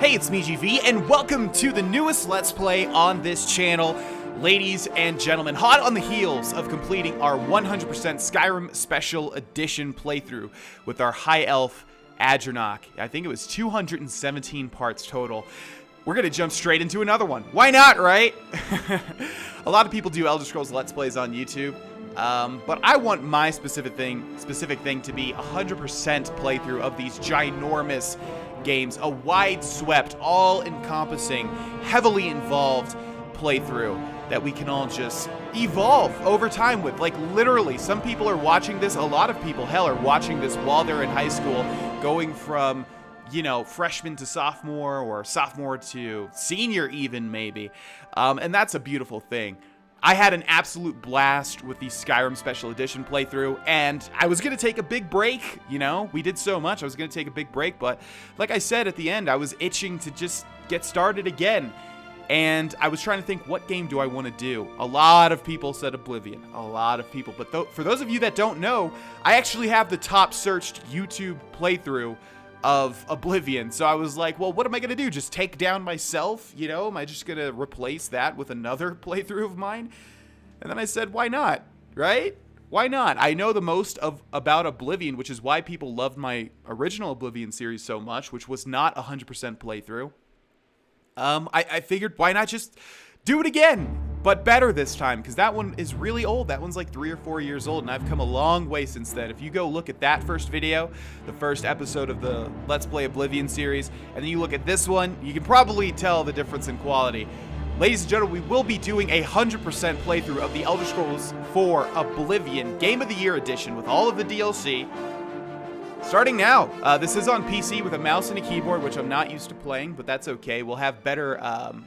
Hey, it's me, GV, and welcome to the newest Let's Play on this channel. Ladies and gentlemen, hot on the heels of completing our 100% Skyrim Special Edition playthrough with our High Elf Adranok. I think it was 217 parts total. We're going to jump straight into another one. Why not, right? A lot of people do Elder Scrolls Let's Plays on YouTube. But I want my specific thing to be 100% playthrough of these ginormous games, a wide-swept, all-encompassing, heavily involved playthrough that we can all just evolve over time with. Like, literally, some people are watching this, a lot of people, hell, are watching this while they're in high school, going from, you know, freshman to sophomore, or sophomore to senior even, maybe. And that's a beautiful thing. I had an absolute blast with the Skyrim Special Edition playthrough, and I was going to take a big break, you know? We did so much, I was going to take a big break, but like I said at the end, I was itching to just get started again. And I was trying to think, what game do I want to do? A lot of people said Oblivion. A lot of people. But for those of you that don't know, I actually have the top searched YouTube playthrough of Oblivion. So I was like, well, what am I going to do? Just take down myself? You know, am I just going to replace that with another playthrough of mine? And then I said, why not? Right? Why not? I know the most about Oblivion, which is why people loved my original Oblivion series so much, which was not 100% playthrough. I figured, why not just do it again, but better this time, because that one is really old. That one's like 3 or 4 years old, and I've come a long way since then. If you go look at that first video, the first episode of the Let's Play Oblivion series, and then you look at this one, you can probably tell the difference in quality. Ladies and gentlemen, we will be doing a 100% playthrough of the Elder Scrolls 4 Oblivion Game of the Year Edition with all of the DLC. Starting now. This is on PC with a mouse and a keyboard, which I'm not used to playing, but that's okay. We'll have better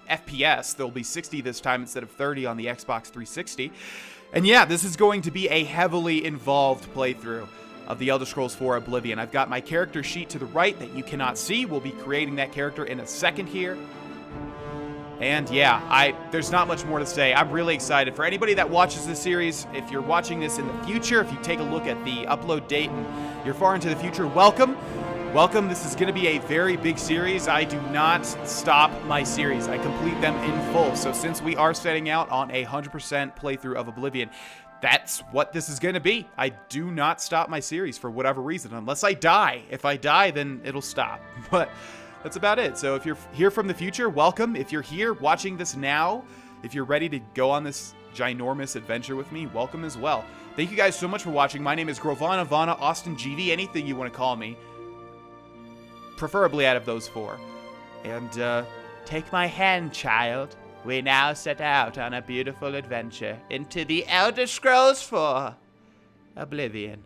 FPS. There'll be 60 this time instead of 30 on the Xbox 360. And yeah, this is going to be a heavily involved playthrough of the Elder Scrolls 4 Oblivion. I've got my character sheet to the right that you cannot see. We'll be creating that character in a second here. And yeah, there's not much more to say. I'm really excited. For anybody that watches this series, if you're watching this in the future, if you take a look at the upload date and you're far into the future, welcome. Welcome. This is going to be a very big series. I do not stop my series. I complete them in full. So since we are setting out on a 100% playthrough of Oblivion, that's what this is going to be. I do not stop my series for whatever reason, unless I die. If I die, then it'll stop. But that's about it. So if you're here from the future, welcome. If you're here watching this now, if you're ready to go on this ginormous adventure with me, welcome as well. Thank you guys so much for watching. My name is Grohlvana, Vana, Austin, GV, anything you want to call me. Preferably out of those four. And take my hand, child. We now set out on a beautiful adventure into the Elder Scrolls 4 Oblivion.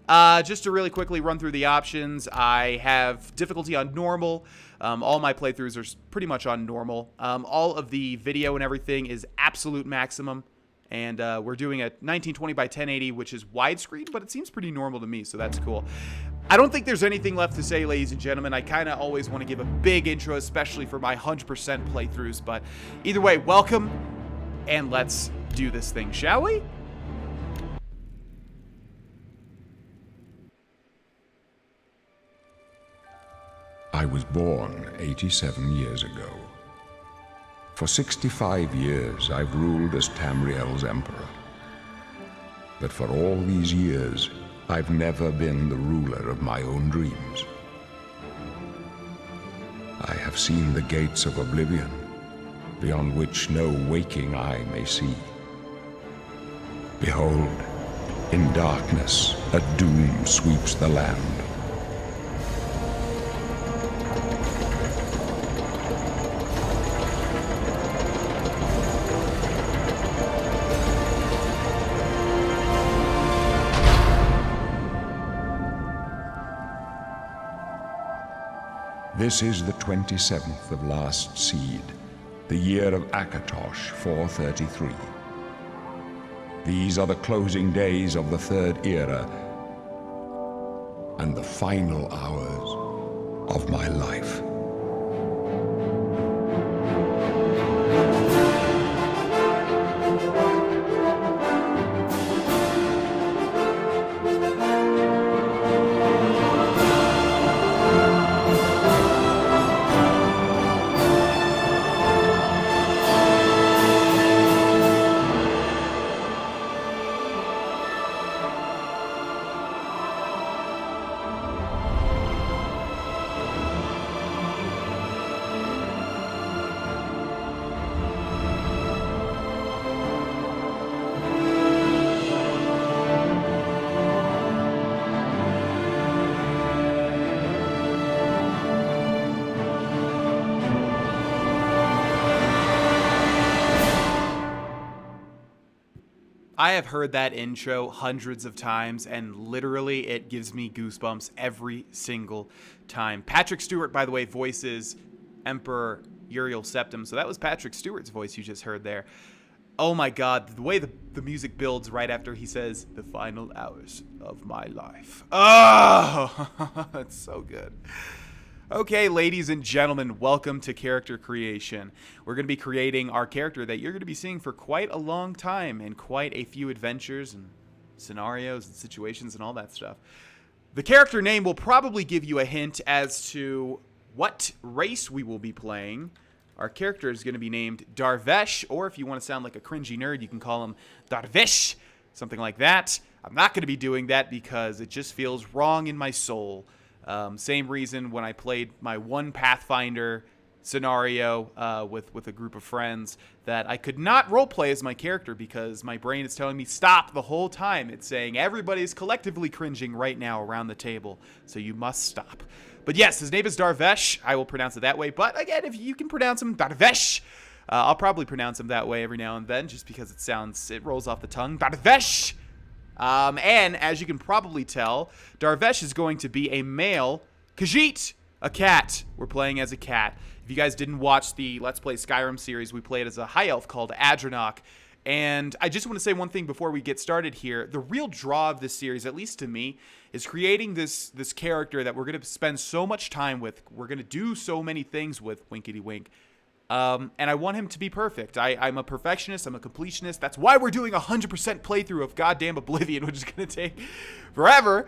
Just to really quickly run through the options, I have difficulty on normal. All my playthroughs are pretty much on normal. All of the video and everything is absolute maximum. And we're doing a 1920 by 1080, which is widescreen, but it seems pretty normal to me, so that's cool. I don't think there's anything left to say, ladies and gentlemen. I kind of always want to give a big intro, especially for my 100% playthroughs. But either way, welcome, and let's do this thing, shall we? I was born 87 years ago. For 65 years, I've ruled as Tamriel's emperor. But for all these years, I've never been the ruler of my own dreams. I have seen the gates of Oblivion, beyond which no waking eye may see. Behold, in darkness, a doom sweeps the land. This is the 27th of last seed, the year of Akatosh 433. These are the closing days of the Third Era and the final hours of my life. I have heard that intro hundreds of times, and literally it gives me goosebumps every single time. Patrick Stewart, by the way, voices Emperor Uriel Septim, so that was Patrick Stewart's voice you just heard there. Oh my god, the way the music builds right after he says, "the final hours of my life." Oh, it's so good. Okay, ladies and gentlemen, welcome to Character Creation. We're going to be creating our character that you're going to be seeing for quite a long time in quite a few adventures and scenarios and situations and all that stuff. The character name will probably give you a hint as to what race we will be playing. Our character is going to be named Dar'Vesh, or if you want to sound like a cringy nerd, you can call him Dar'Vesh, something like that. I'm not going to be doing that because it just feels wrong in my soul. Same reason when I played my one Pathfinder scenario with a group of friends that I could not roleplay as my character because my brain is telling me stop the whole time. It's saying everybody's collectively cringing right now around the table, so you must stop. But yes, his name is Dar'Vesh. I will pronounce it that way. But again, if you can pronounce him Dar'Vesh, I'll probably pronounce him that way every now and then just because it rolls off the tongue. Dar'Vesh! And as you can probably tell, Dar'Vesh is going to be a male Khajiit, a cat. We're playing as a cat. If you guys didn't watch the Let's Play Skyrim series, we played as a high elf called Adranok. And I just want to say one thing before we get started here. The real draw of this series, at least to me, is creating this character that we're going to spend so much time with. We're going to do so many things with, winkety wink. And I want him to be perfect. I'm a perfectionist. I'm a completionist. That's why we're doing a 100% playthrough of goddamn Oblivion, which is going to take forever.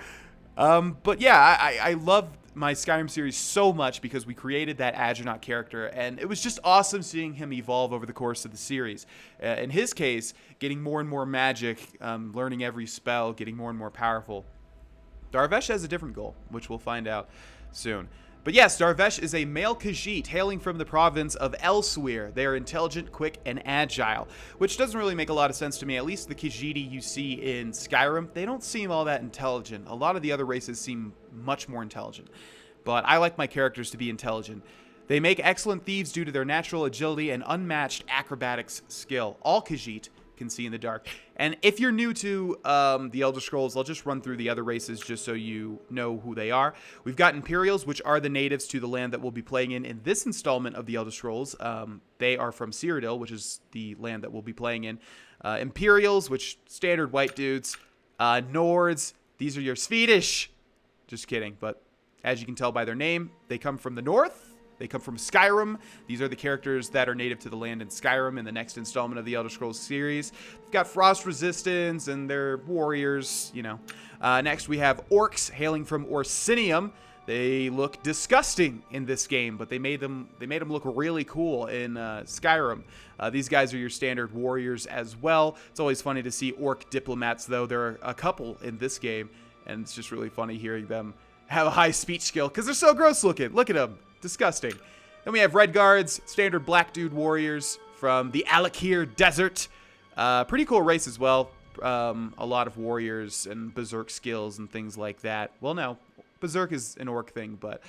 But yeah, I love my Skyrim series so much because we created that Adranok character, and it was just awesome seeing him evolve over the course of the series. In his case, getting more and more magic, learning every spell, getting more and more powerful. Dar'Vesh has a different goal, which we'll find out soon. But yes, Dar'Vesh is a male Khajiit hailing from the province of Elsewhere. They are intelligent, quick, and agile, which doesn't really make a lot of sense to me. At least the Khajiiti you see in Skyrim, they don't seem all that intelligent. A lot of the other races seem much more intelligent. But I like my characters to be intelligent. They make excellent thieves due to their natural agility and unmatched acrobatics skill. All Khajiit can see in the dark. And if you're new to the Elder Scrolls, I'll just run through the other races just so you know who they are. We've got Imperials, which are the natives to the land that we'll be playing in this installment of the Elder Scrolls. They are from Cyrodiil, which is the land that we'll be playing in. Imperials, which standard white dudes. Nords, these are your Swedish. Just kidding, but as you can tell by their name, they come from the north. They come from Skyrim. These are the characters that are native to the land in Skyrim in the next installment of the Elder Scrolls series. They've got frost resistance and they're warriors, you know. Next we have orcs hailing from Orsinium. They look disgusting in this game, but they made them look really cool in Skyrim. These guys are your standard warriors as well. It's always funny to see orc diplomats, though. There are a couple in this game, and it's just really funny hearing them have a high speech skill because they're so gross looking. Look at them. Disgusting. Then we have Red Guards, standard black dude warriors from the Alakir Desert. Pretty cool race as well. A lot of warriors and berserk skills and things like that. Well, no, berserk is an orc thing, but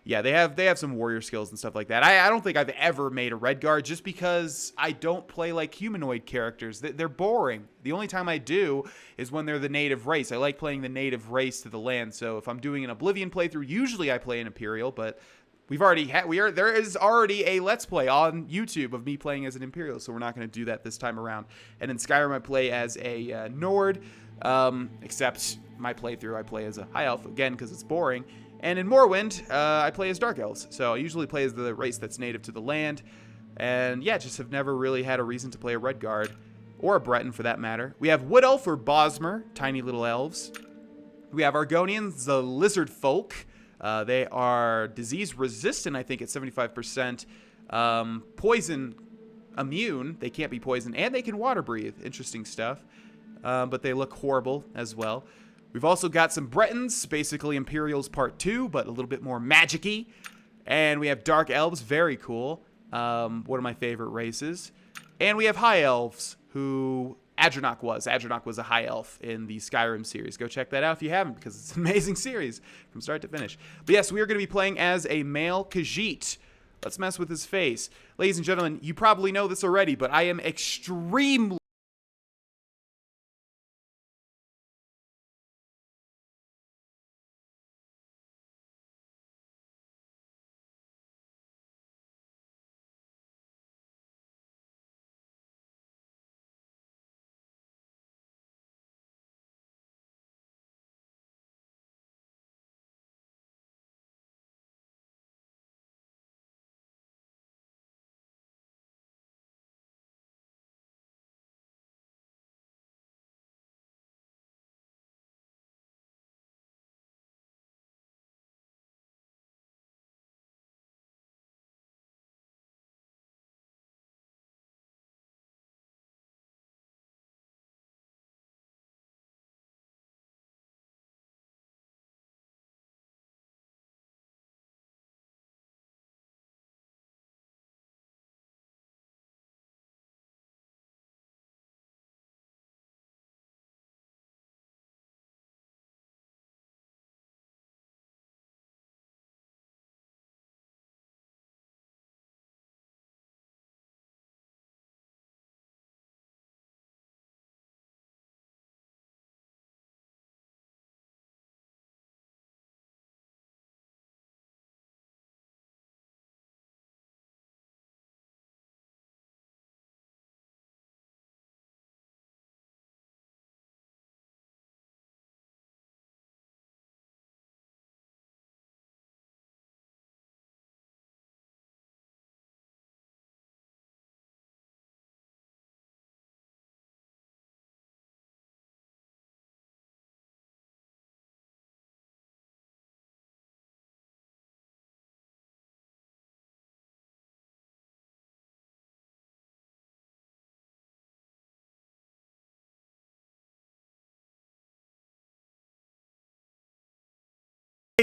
yeah, they have some warrior skills and stuff like that. I don't think I've ever made a Red Guard just because I don't play like humanoid characters. They're boring. The only time I do is when they're the native race. I like playing the native race to the land. So if I'm doing an Oblivion playthrough, usually I play an Imperial, but there is already a Let's Play on YouTube of me playing as an Imperial, so we're not going to do that this time around. And in Skyrim, I play as a Nord, except my playthrough, I play as a High Elf, again, because it's boring. And in Morrowind, I play as Dark Elves, so I usually play as the race that's native to the land. And yeah, just have never really had a reason to play a Red Guard, or a Breton for that matter. We have Wood Elf or Bosmer, tiny little elves. We have Argonians, the Lizard Folk. They are disease resistant, I think, at 75%. Poison immune. They can't be poisoned. And they can water breathe. Interesting stuff. But they look horrible as well. We've also got some Bretons, basically Imperials Part 2, but a little bit more magic-y. And we have Dark Elves. Very cool. One of my favorite races. And we have High Elves, who Adranok was. Adranok was a high elf in the Skyrim series. Go check that out if you haven't, because it's an amazing series from start to finish. But yes, we are going to be playing as a male Khajiit. Let's mess with his face. Ladies and gentlemen, you probably know this already, but I am extremely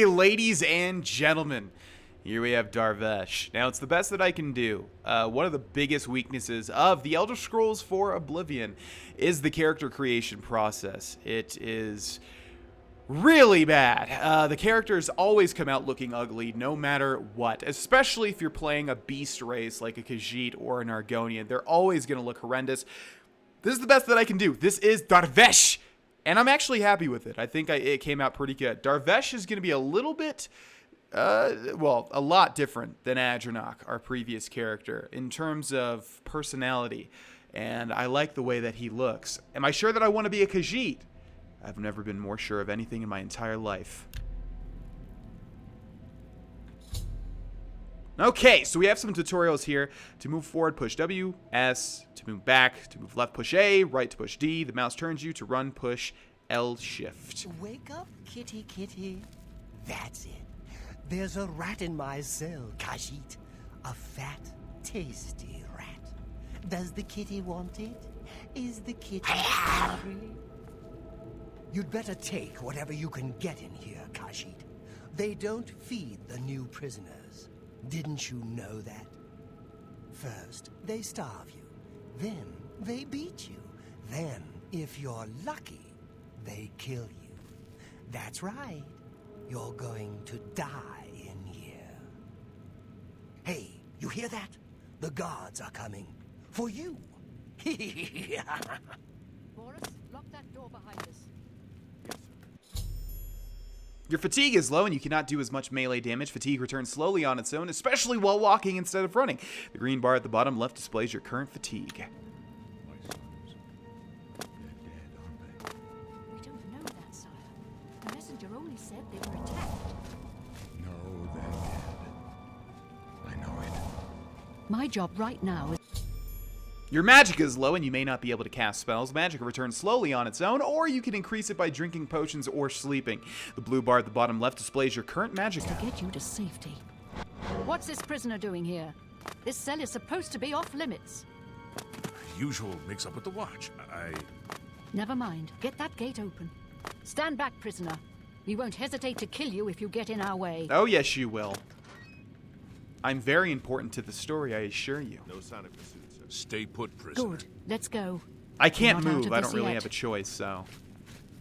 Hey, ladies and gentlemen, here we have Dar'Vesh. Now, it's the best that I can do. One of the biggest weaknesses of the Elder Scrolls IV Oblivion is the character creation process. It is really bad. The characters always come out looking ugly no matter what, especially if you're playing a beast race like a Khajiit or an Argonian. They're always going to look horrendous. This is the best that I can do. This is Dar'Vesh, and I'm actually happy with it. I think it came out pretty good. Dar'Vesh is going to be a little bit, well, a lot different than Adranok, our previous character, in terms of personality, and I like the way that he looks. Am I sure that I want to be a Khajiit? I've never been more sure of anything in my entire life. Okay, so we have some tutorials here. To move forward, push W, S. To move back, to move left, push A. Right to push D. The mouse turns you. To run, push L shift. Wake up, kitty kitty. That's it. There's a rat in my cell, Khajiit. A fat, tasty rat. Does the kitty want it? Is the kitty hungry? You'd better take whatever you can get in here, Khajiit. They don't feed the new prisoners. Didn't you know that? First, they starve you. Then, they beat you. Then, if you're lucky, they kill you. That's right. You're going to die in here. Hey, you hear that? The guards are coming. For you. Boris, lock that door behind us. Your fatigue is low and you cannot do as much melee damage. Fatigue returns slowly on its own, especially while walking instead of running. The green bar at the bottom left displays your current fatigue. My sons, they're dead, aren't they? We don't know that, sire. The messenger only said they were attacked. No, they're dead. I know it. My job right now is... Your magic is low and you may not be able to cast spells. Magic returns slowly on its own, or you can increase it by drinking potions or sleeping. The blue bar at the bottom left displays your current magic. to get you to safety. What's this prisoner doing here? This cell is supposed to be off limits. Usual mix-up with the watch. Never mind. Get that gate open. Stand back, prisoner. We won't hesitate to kill you if you get in our way. Oh, yes, you will. I'm very important to the story, I assure you. No sign of pursuit, sir. Stay put, prisoner. Good. Let's go. I can't Not out move. of I this don't really yet. have a choice, so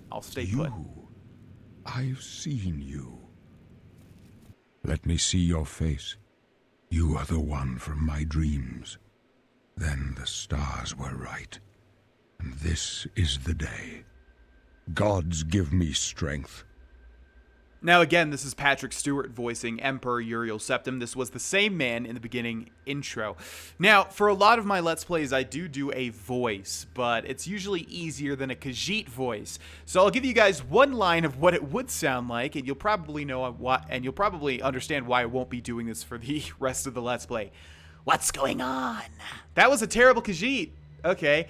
I'll stay put. I've seen you. Let me see your face. You are the one from my dreams. Then the stars were right. And this is the day. Gods give me strength. Now again, this is Patrick Stewart voicing Emperor Uriel Septim. This was the same man in the beginning intro. Now, for a lot of my Let's Plays, I do a voice, but it's usually easier than a Khajiit voice. So I'll give you guys one line of what it would sound like, and you'll probably know why, and you'll probably understand why I won't be doing this for the rest of the Let's Play. What's going on? That was a terrible Khajiit. Okay.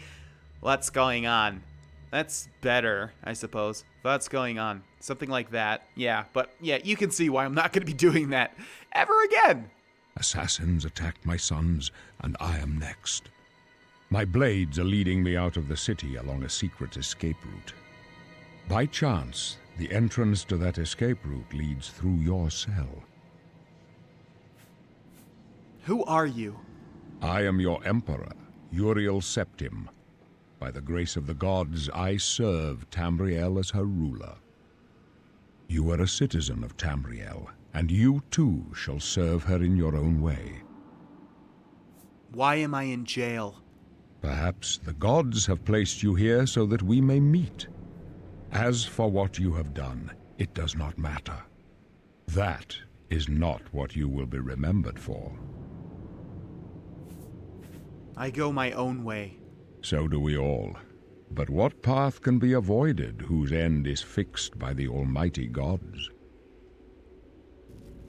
What's going on? That's better, I suppose. What's going on? Something like that. Yeah, but yeah, you can see why I'm not going to be doing that ever again. Assassins attacked my sons, and I am next. My blades are leading me out of the city along a secret escape route. By chance, the entrance to that escape route leads through your cell. Who are you? I am your emperor, Uriel Septim. By the grace of the gods, I serve Tamriel as her ruler. You are a citizen of Tamriel, and you too shall serve her in your own way. Why am I in jail? Perhaps the gods have placed you here so that we may meet. As for what you have done, it does not matter. That is not what you will be remembered for. I go my own way. So do we all. But what path can be avoided whose end is fixed by the almighty gods?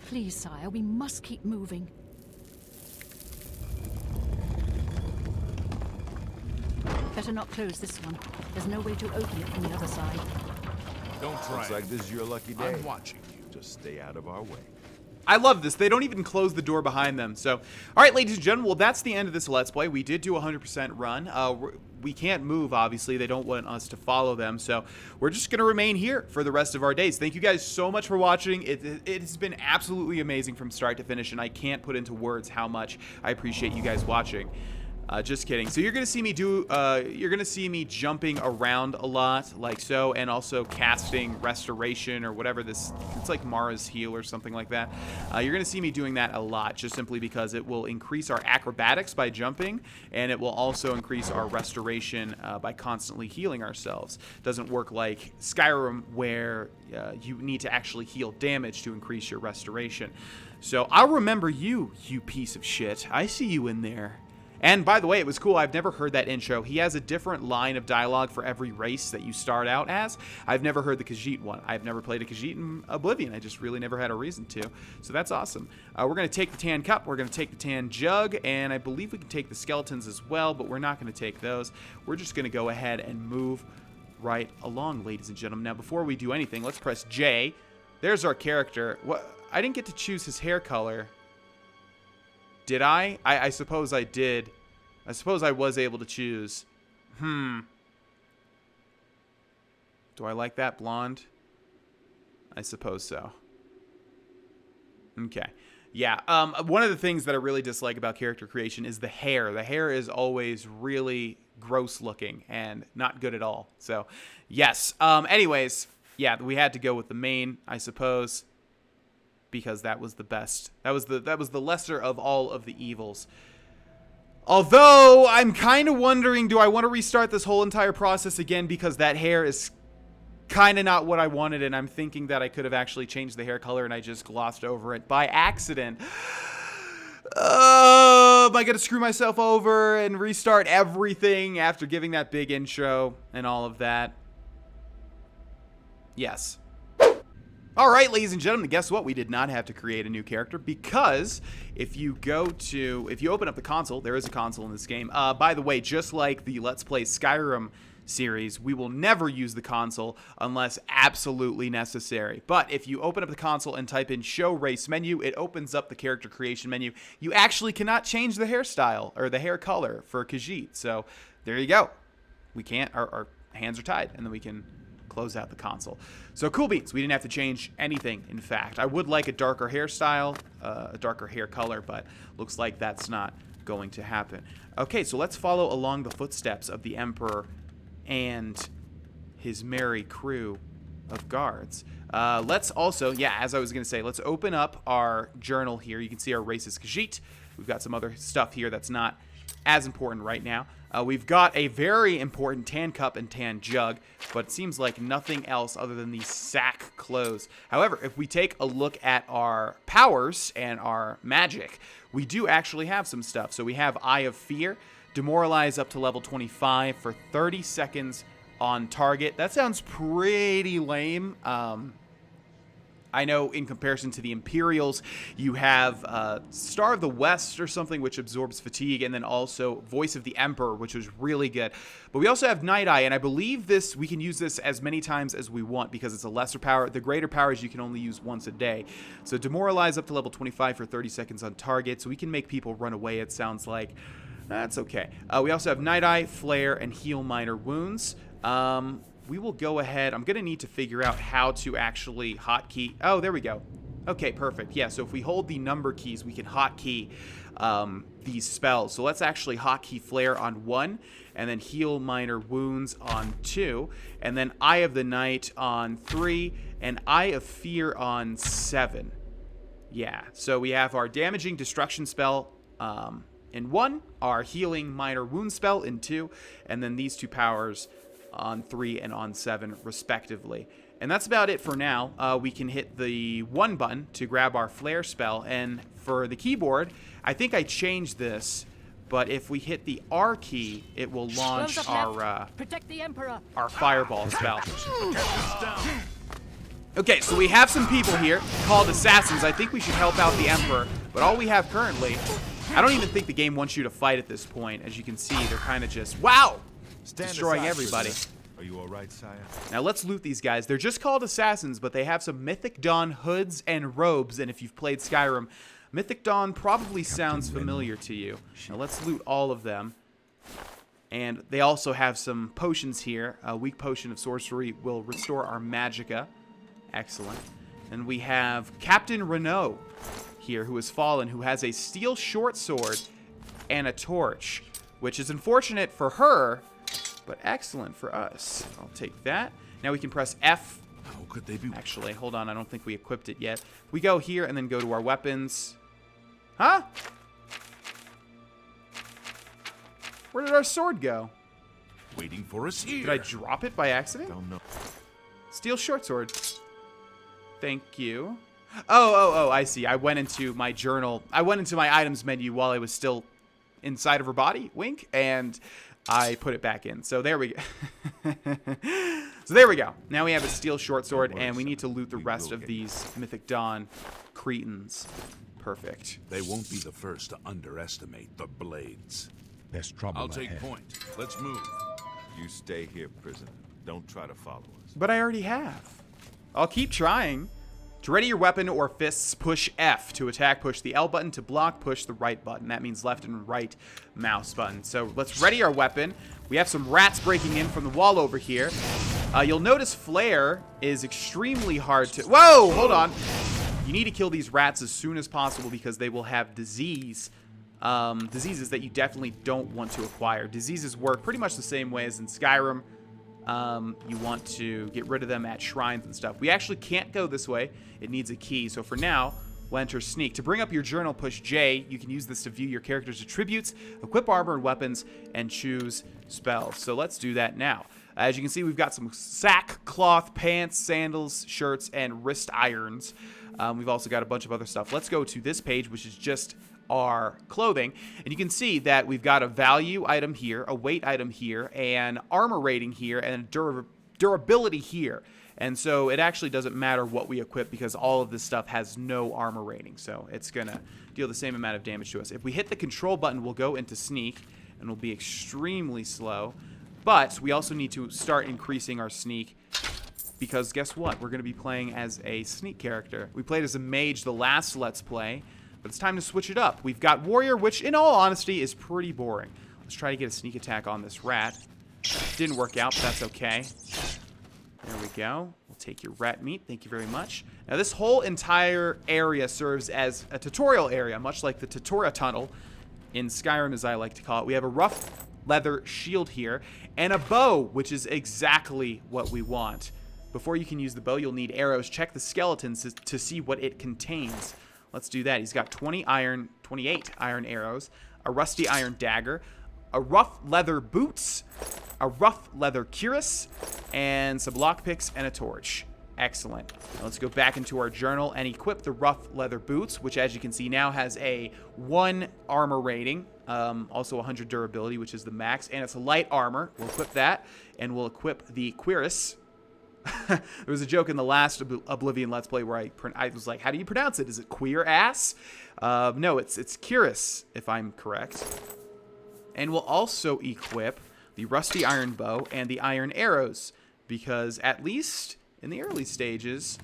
Please, sire, we must keep moving. Better not close this one. There's no way to open it from the other side. Don't try. Looks like this is your lucky day. I'm watching you. Just stay out of our way. I love this. They don't even close the door behind them. So, all right, ladies and gentlemen, well, that's the end of this Let's Play. We did do a 100% run. We can't move, obviously. They don't want us to follow them. So we're just going to remain here for the rest of our days. Thank you guys so much for watching. It has been absolutely amazing from start to finish, and I can't put into words how much I appreciate you guys watching. Just kidding. So you're gonna see me you're gonna see me jumping around a lot, like so, and also casting restoration or whatever this. It's like Mara's heal or something like that. You're gonna see me doing that a lot, just simply because it will increase our acrobatics by jumping, and it will also increase our restoration by constantly healing ourselves. Doesn't work like Skyrim, where you need to actually heal damage to increase your restoration. So I'll remember you, you piece of shit. I see you in there. And by the way, it was cool. I've never heard that intro. He has a different line of dialogue for every race that you start out as. I've never heard the Khajiit one. I've never played a Khajiit in Oblivion. I just really never had a reason to. So that's awesome. We're going to take the tan cup. We're going to take the tan jug. And I believe we can take the skeletons as well, but we're not going to take those. We're just going to go ahead and move right along, ladies and gentlemen. Now, before we do anything, let's press J. There's our character. What? I didn't get to choose his hair color. Did I? I suppose I did. I suppose I was able to choose. Do I like that blonde? I suppose so. Okay. Yeah, one of the things that I really dislike about character creation is the hair. The hair is always really gross looking and not good at all. So, yes. Anyways, yeah, we had to go with the main, I suppose, because that was the best. That was the lesser of all of the evils. Although, I'm kind of wondering, do I want to restart this whole entire process again, because that hair is kind of not what I wanted, and I'm thinking that I could have actually changed the hair color and I just glossed over it by accident. Am I going to screw myself over and restart everything after giving that big intro and all of that? Yes. All right, ladies and gentlemen, guess what? We did not have to create a new character, because if you open up the console, there is a console in this game. By the way, just like the Let's Play Skyrim series, we will never use the console unless absolutely necessary. But if you open up the console and type in Show Race Menu, it opens up the character creation menu. You actually cannot change the hairstyle or the hair color for Khajiit. So there you go. We can't. Our hands are tied, and then we can close out the console. So cool beans. We didn't have to change anything, in fact. I would like a darker hairstyle, a darker hair color, but looks like that's not going to happen. Okay, so let's follow along the footsteps of the Emperor and his merry crew of guards. Let's also, yeah, as I was going to say, let's open up our journal here. You can see our race is Khajiit. We've got some other stuff here that's not as important right now. We've got a very important tan cup and tan jug, but it seems like nothing else other than these sack clothes. However, if we take a look at our powers and our magic, we do actually have some stuff. So we have Eye of Fear, demoralize up to level 25 for 30 seconds on target. That sounds pretty lame. I know in comparison to the Imperials, you have Star of the West or something, which absorbs fatigue, and then also Voice of the Emperor, which was really good. But we also have Night Eye, and I believe we can use this as many times as we want because it's a lesser power. The greater powers you can only use once a day. So demoralize up to level 25 for 30 seconds on target, so we can make people run away, it sounds like. That's okay. We also have Night Eye, Flare, and Heal Minor Wounds. We will go ahead. I'm going to need to figure out how to actually hotkey. Oh, there we go. Okay, perfect. Yeah, so if we hold the number keys, we can hotkey these spells. So let's actually hotkey Flare on 1, and then Heal Minor Wounds on 2, and then Eye of the Night on 3, and Eye of Fear on 7. Yeah, so we have our Damaging Destruction spell in 1, our Healing Minor Wound spell in 2, and then these two powers on 3 and on 7 respectively. And that's about it for now. We can hit the 1 button to grab our Flare spell, and for the keyboard, I think I changed this, but if we hit the R key, it will launch our Protect the Emperor. Our Fireball spell. Okay, so we have some people here called assassins. I think we should help out the Emperor, but all we have currently, I don't even think the game wants you to fight at this point. As you can see, they're kind of just, wow, destroying everybody. Are you all right, sire? Now let's loot these guys. They're just called assassins, but they have some Mythic Dawn hoods and robes. And if you've played Skyrim, Mythic Dawn probably sounds familiar to you. Now let's loot all of them. And they also have some potions here. A weak potion of sorcery will restore our magicka. Excellent. And we have Captain Renault here, who has fallen, who has a steel short sword and a torch, which is unfortunate for her, but excellent for us. I'll take that. Now we can press F. How could they be? Actually, hold on. I don't think we equipped it yet. We go here and then go to our weapons. Huh? Where did our sword go? Waiting for us here. Did I drop it by accident? Don't know. Steel short sword. Thank you. Oh, I see. I went into my journal. I went into my items menu while I was still inside of her body, wink, and I put it back in. So there we go. So there we go. Now we have a steel short sword, and we need to loot the rest of these Mythic Dawn Cretans. Perfect. They won't be the first to underestimate the blades. There's trouble I'll take ahead. point. Let's move. You stay here, prisoner. Don't try to follow us. But I already have. I'll keep trying. To ready your weapon or fists, push F. To attack, push the L button. To block, push the right button. That means left and right mouse button. So let's ready our weapon. We have some rats breaking in from the wall over here. You'll notice flare is extremely hard to... Whoa! Hold on. You need to kill these rats as soon as possible because they will have diseases that you definitely don't want to acquire. Diseases work pretty much the same way as in Skyrim. You want to get rid of them at shrines and stuff. We actually can't go this way. It needs a key. So for now, we'll enter Sneak. To bring up your journal, push J. You can use this to view your character's attributes, equip armor and weapons, and choose spells. So let's do that now. As you can see, we've got some sackcloth pants, sandals, shirts, and wrist irons. We've also got a bunch of other stuff. Let's go to this page, which is just our clothing, and you can see that we've got a value item here, a weight item here, an armor rating here, and durability here. And so it actually doesn't matter what we equip because all of this stuff has no armor rating, so it's gonna deal the same amount of damage to us. If we hit the control button, we'll go into Sneak, and we'll be extremely slow. But we also need to start increasing our Sneak because guess what? We're gonna be playing as a Sneak character. We played as a mage the last Let's Play, but it's time to switch it up. We've got Warrior, which in all honesty is pretty boring. Let's try to get a sneak attack on this rat. Didn't work out, but that's okay. There we go. We'll take your rat meat. Thank you very much. Now this whole entire area serves as a tutorial area, much like the tutorial tunnel in Skyrim, as I like to call it. We have a rough leather shield here and a bow, which is exactly what we want. Before you can use the bow, you'll need arrows. Check the skeletons to see what it contains. Let's do that. He's got 28 iron arrows, a rusty iron dagger, a rough leather boots, a rough leather cuirass, and some lockpicks and a torch. Excellent. Now let's go back into our journal and equip the rough leather boots, which as you can see now has a 1 armor rating, also 100 durability, which is the max, and it's a light armor. We'll equip that, and we'll equip the cuirass. There was a joke in the last Oblivion Let's Play where I was like, how do you pronounce it? Is it queer ass? No, it's cuirass, if I'm correct. And we'll also equip the rusty iron bow and the iron arrows, because at least in the early stages,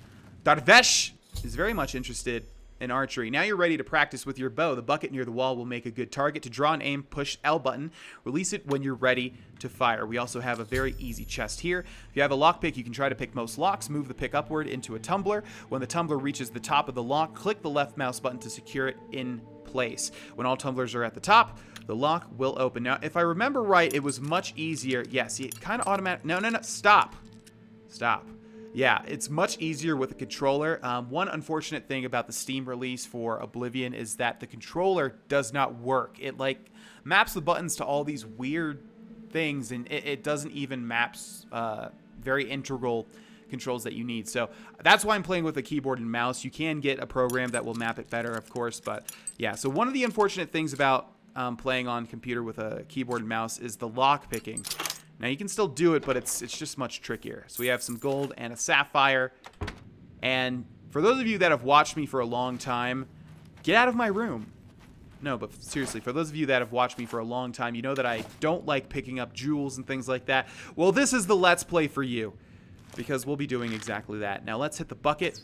Dar'Vesh is very much interested in archery. Now you're ready to practice with your bow. The bucket near the wall will make a good target. To draw and aim, push L button. Release it when you're ready to fire. We also have a very easy chest here. If you have a lockpick, you can try to pick most locks. Move the pick upward into a tumbler. When the tumbler reaches the top of the lock, click the left mouse button to secure it in place. When all tumblers are at the top, the lock will open. Now, if I remember right, it was much easier. Yeah, see, it kind of automatic. No, stop. Yeah, it's much easier with a controller. One unfortunate thing about the Steam release for Oblivion is that the controller does not work. It like maps the buttons to all these weird things, and it doesn't even maps very integral controls that you need. So that's why I'm playing with a keyboard and mouse. You can get a program that will map it better, of course, but yeah. So one of the unfortunate things about playing on computer with a keyboard and mouse is the lock picking. Now you can still do it, but it's just much trickier. So we have some gold and a sapphire. And for those of you that have watched me for a long time, get out of my room. No, but seriously, for those of you that have watched me for a long time, you know that I don't like picking up jewels and things like that. Well, this is the Let's Play for you, because we'll be doing exactly that. Now, let's hit the bucket.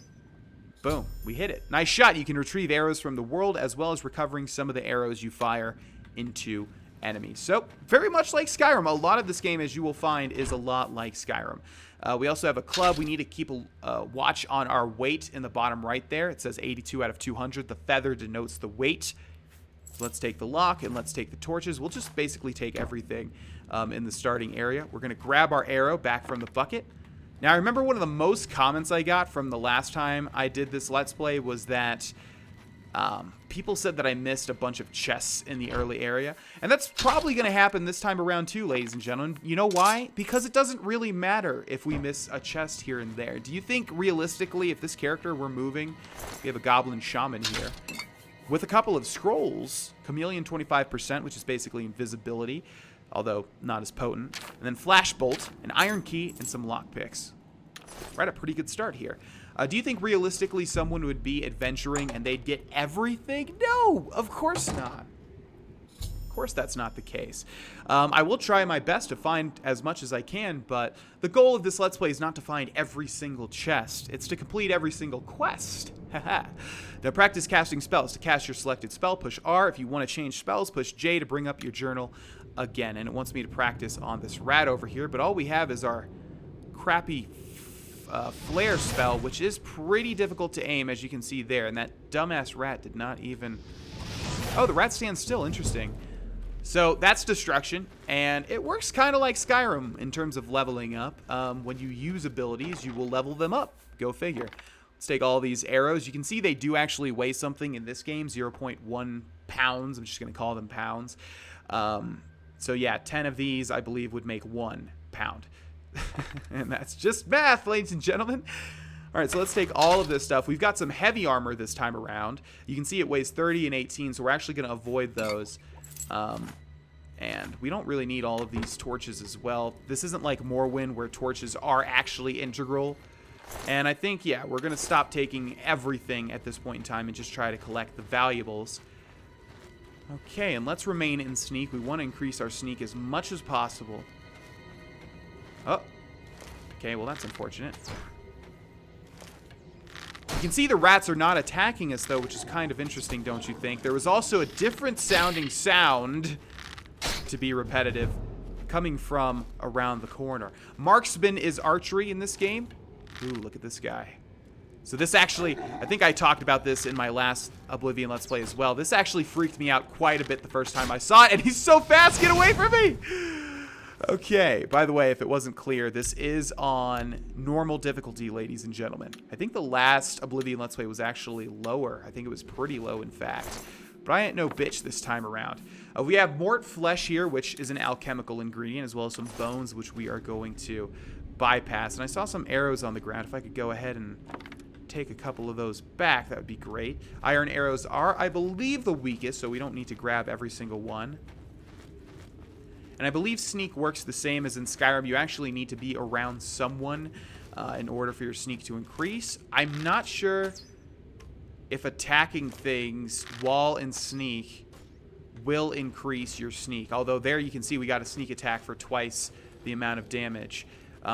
Boom, we hit it. Nice shot. You can retrieve arrows from the world, as well as recovering some of the arrows you fire into enemies. So, very much like Skyrim. A lot of this game, as you will find, is a lot like Skyrim. We also have a club. We need to keep a watch on our weight in the bottom right there. It says 82 out of 200. The feather denotes the weight. So let's take the lock and let's take the torches. We'll just basically take everything in the starting area. We're going to grab our arrow back from the bucket. Now, I remember one of the most comments I got from the last time I did this Let's Play was that people said that I missed a bunch of chests in the early area. And that's probably going to happen this time around too, ladies and gentlemen. You know why? Because it doesn't really matter if we miss a chest here and there. Do you think realistically, if this character were moving, we have a goblin shaman here, with a couple of scrolls, chameleon 25%, which is basically invisibility, although not as potent, and then flash bolt, an iron key, and some lockpicks. Right, a pretty good start here. Do you think realistically someone would be adventuring and they'd get everything? No, of course not. Of course that's not the case. I will try my best to find as much as I can, but the goal of this Let's Play is not to find every single chest. It's to complete every single quest. Now practice casting spells. To cast your selected spell, push R. If you want to change spells, push J to bring up your journal again. And it wants me to practice on this rat over here, but all we have is our crappy flare spell, which is pretty difficult to aim, as you can see there. And that dumbass rat did not even... Oh, the rat stands still. Interesting. So that's destruction, and it works kind of like Skyrim in terms of leveling up. When you use abilities, you will level them up. Go figure. Let's take all these arrows. You can see they do actually weigh something in this game, 0.1 pounds. I'm just going to call them pounds. So yeah, 10 of these, I believe, would make 1 pound. And that's just math, ladies and gentlemen. All right, so let's take all of this stuff. We've got some heavy armor this time around. You can see it weighs 30 and 18, so we're actually going to avoid those. And we don't really need all of these torches as well. This isn't like Morrowind where torches are actually integral. And I think, yeah, we're going to stop taking everything at this point in time and just try to collect the valuables. Okay, and let's remain in sneak. We want to increase our sneak as much as possible. Oh, okay, well, that's unfortunate. You can see the rats are not attacking us, though, which is kind of interesting, don't you think? There was also a different sounding sound, to be repetitive, coming from around the corner. Marksman is archery in this game. Ooh, look at this guy. So this actually, I think I talked about this in my last Oblivion Let's Play as well. This actually freaked me out quite a bit the first time I saw it, and he's so fast, get away from me! Okay, by the way, if it wasn't clear, this is on normal difficulty, ladies and gentlemen. I think the last Oblivion Let's Play was actually lower. I think it was pretty low, in fact. But I ain't no bitch this time around. We have mort flesh here, which is an alchemical ingredient, as well as some bones, which we are going to bypass. And I saw some arrows on the ground. If I could go ahead and take a couple of those back, that would be great. Iron arrows are, I believe, the weakest, so we don't need to grab every single one. And I believe sneak works the same as in Skyrim. You actually need to be around someone in order for your sneak to increase. I'm not sure if attacking things while in sneak will increase your sneak. Although there you can see we got a sneak attack for twice the amount of damage.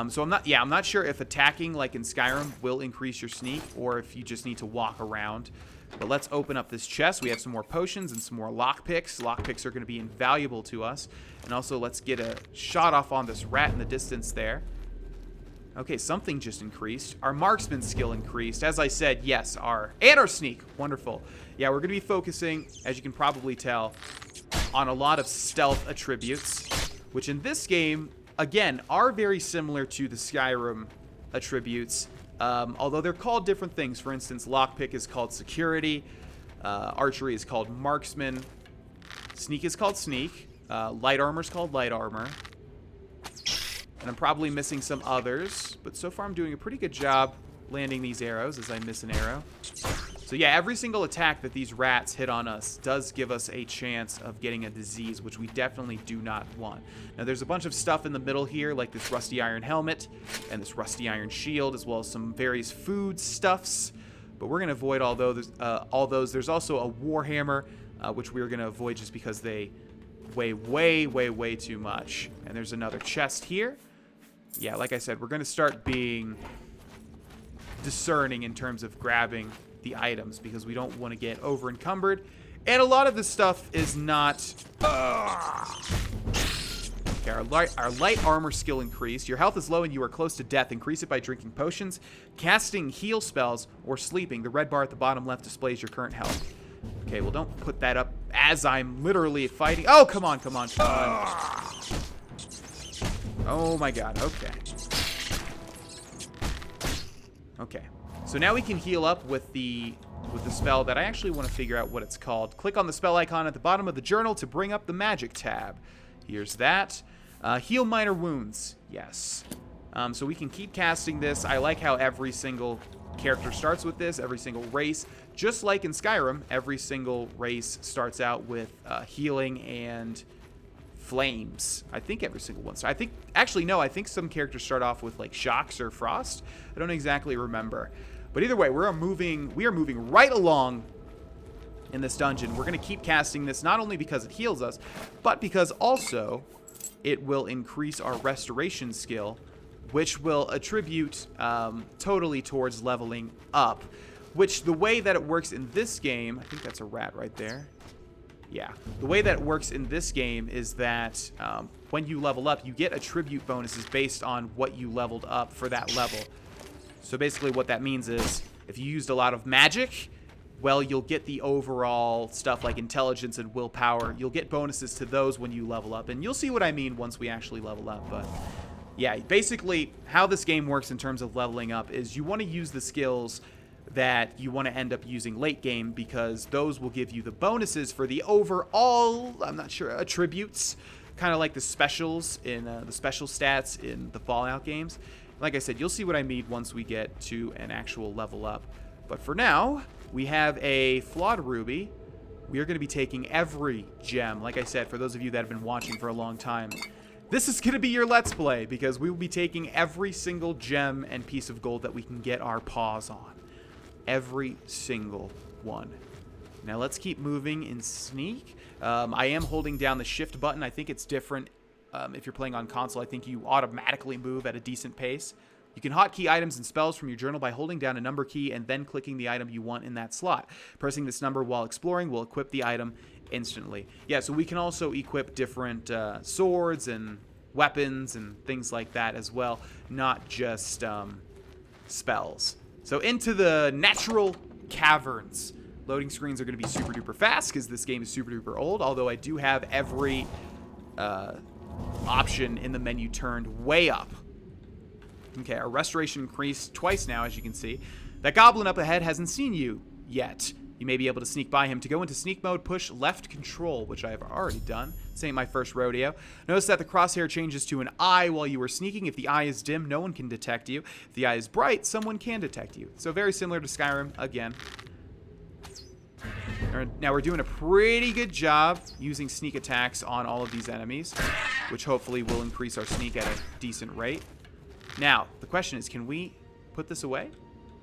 So I'm not sure if attacking like in Skyrim will increase your sneak or if you just need to walk around. But let's open up this chest. We have some more potions and some more lockpicks. Lockpicks are going to be invaluable to us. And also, let's get a shot off on this rat in the distance there. Okay, something just increased. Our marksman skill increased. As I said, yes, our sneak. Wonderful. Yeah, we're going to be focusing, as you can probably tell, on a lot of stealth attributes, which in this game, again, are very similar to the Skyrim attributes. Although they're called different things. For instance, lockpick is called security. Archery is called marksman. Sneak is called sneak. Light armor is called light armor. And I'm probably missing some others. But so far I'm doing a pretty good job landing these arrows as I miss an arrow. So yeah, every single attack that these rats hit on us does give us a chance of getting a disease, which we definitely do not want. Now there's a bunch of stuff in the middle here, like this rusty iron helmet and this rusty iron shield, as well as some various food stuffs. But we're going to avoid all those. There's also a warhammer, which we're going to avoid just because they weigh way, way, way too much. And there's another chest here. Yeah, like I said, we're going to start being discerning in terms of grabbing the items because we don't want to get over encumbered. And a lot of this stuff is not... Okay, our light armor skill increased. Your health is low and you are close to death. Increase it by drinking potions, casting heal spells, or sleeping. The red bar at the bottom left displays your current health. Okay, well, don't put that up as I'm literally fighting. Oh, come on, come on, come on. Oh, my God. Okay. Okay. So now we can heal up with the spell that I actually want to figure out what it's called. Click on the spell icon at the bottom of the journal to bring up the magic tab. Here's that. Heal minor wounds. Yes. So we can keep casting this. I like how every single character starts with this, every single race. Just like in Skyrim, every single race starts out with healing and flames. I think every single one. So I think, actually, no, I think some characters start off with like shocks or frost. I don't exactly remember. But either way, we are moving right along in this dungeon. We're going to keep casting this not only because it heals us, but because also it will increase our restoration skill, which will attribute totally towards leveling up. Which the way that it works in this game, I think that's a rat right there. Yeah, the way that it works in this game is that when you level up, you get attribute bonuses based on what you leveled up for that level. So basically what that means is if you used a lot of magic, well, you'll get the overall stuff like intelligence and willpower. You'll get bonuses to those when you level up. And you'll see what I mean once we actually level up. But yeah, basically how this game works in terms of leveling up is you want to use the skills that you want to end up using late game because those will give you the bonuses for the overall, I'm not sure, attributes. Kind of like the specials in the special stats in the Fallout games. Like I said, you'll see what I mean once we get to an actual level up. But for now, we have a flawed ruby. We are going to be taking every gem. Like I said, for those of you that have been watching for a long time, this is going to be your Let's Play because we will be taking every single gem and piece of gold that we can get our paws on. Every single one. Now let's keep moving in sneak. I am holding down the shift button. I think it's different if you're playing on console. I think you automatically move at a decent pace. You can hotkey items and spells from your journal by holding down a number key and then clicking the item you want in that slot. Pressing this number while exploring will equip the item instantly. Yeah, so we can also equip different swords and weapons and things like that as well, not just spells. So into the natural caverns. Loading screens are going to be super duper fast because this game is super duper old, although I do have every option in the menu turned way up. Okay, our restoration increased twice now, as you can see. That goblin up ahead hasn't seen you yet. You may be able to sneak by him. To go into sneak mode, push left control, which I have already done. This ain't my first rodeo. Notice that the crosshair changes to an eye while you are sneaking. If the eye is dim, no one can detect you. If the eye is bright, someone can detect you. So very similar to Skyrim again. Now we're doing a pretty good job using sneak attacks on all of these enemies, which hopefully will increase our sneak at a decent rate. Now, the question is, can we put this away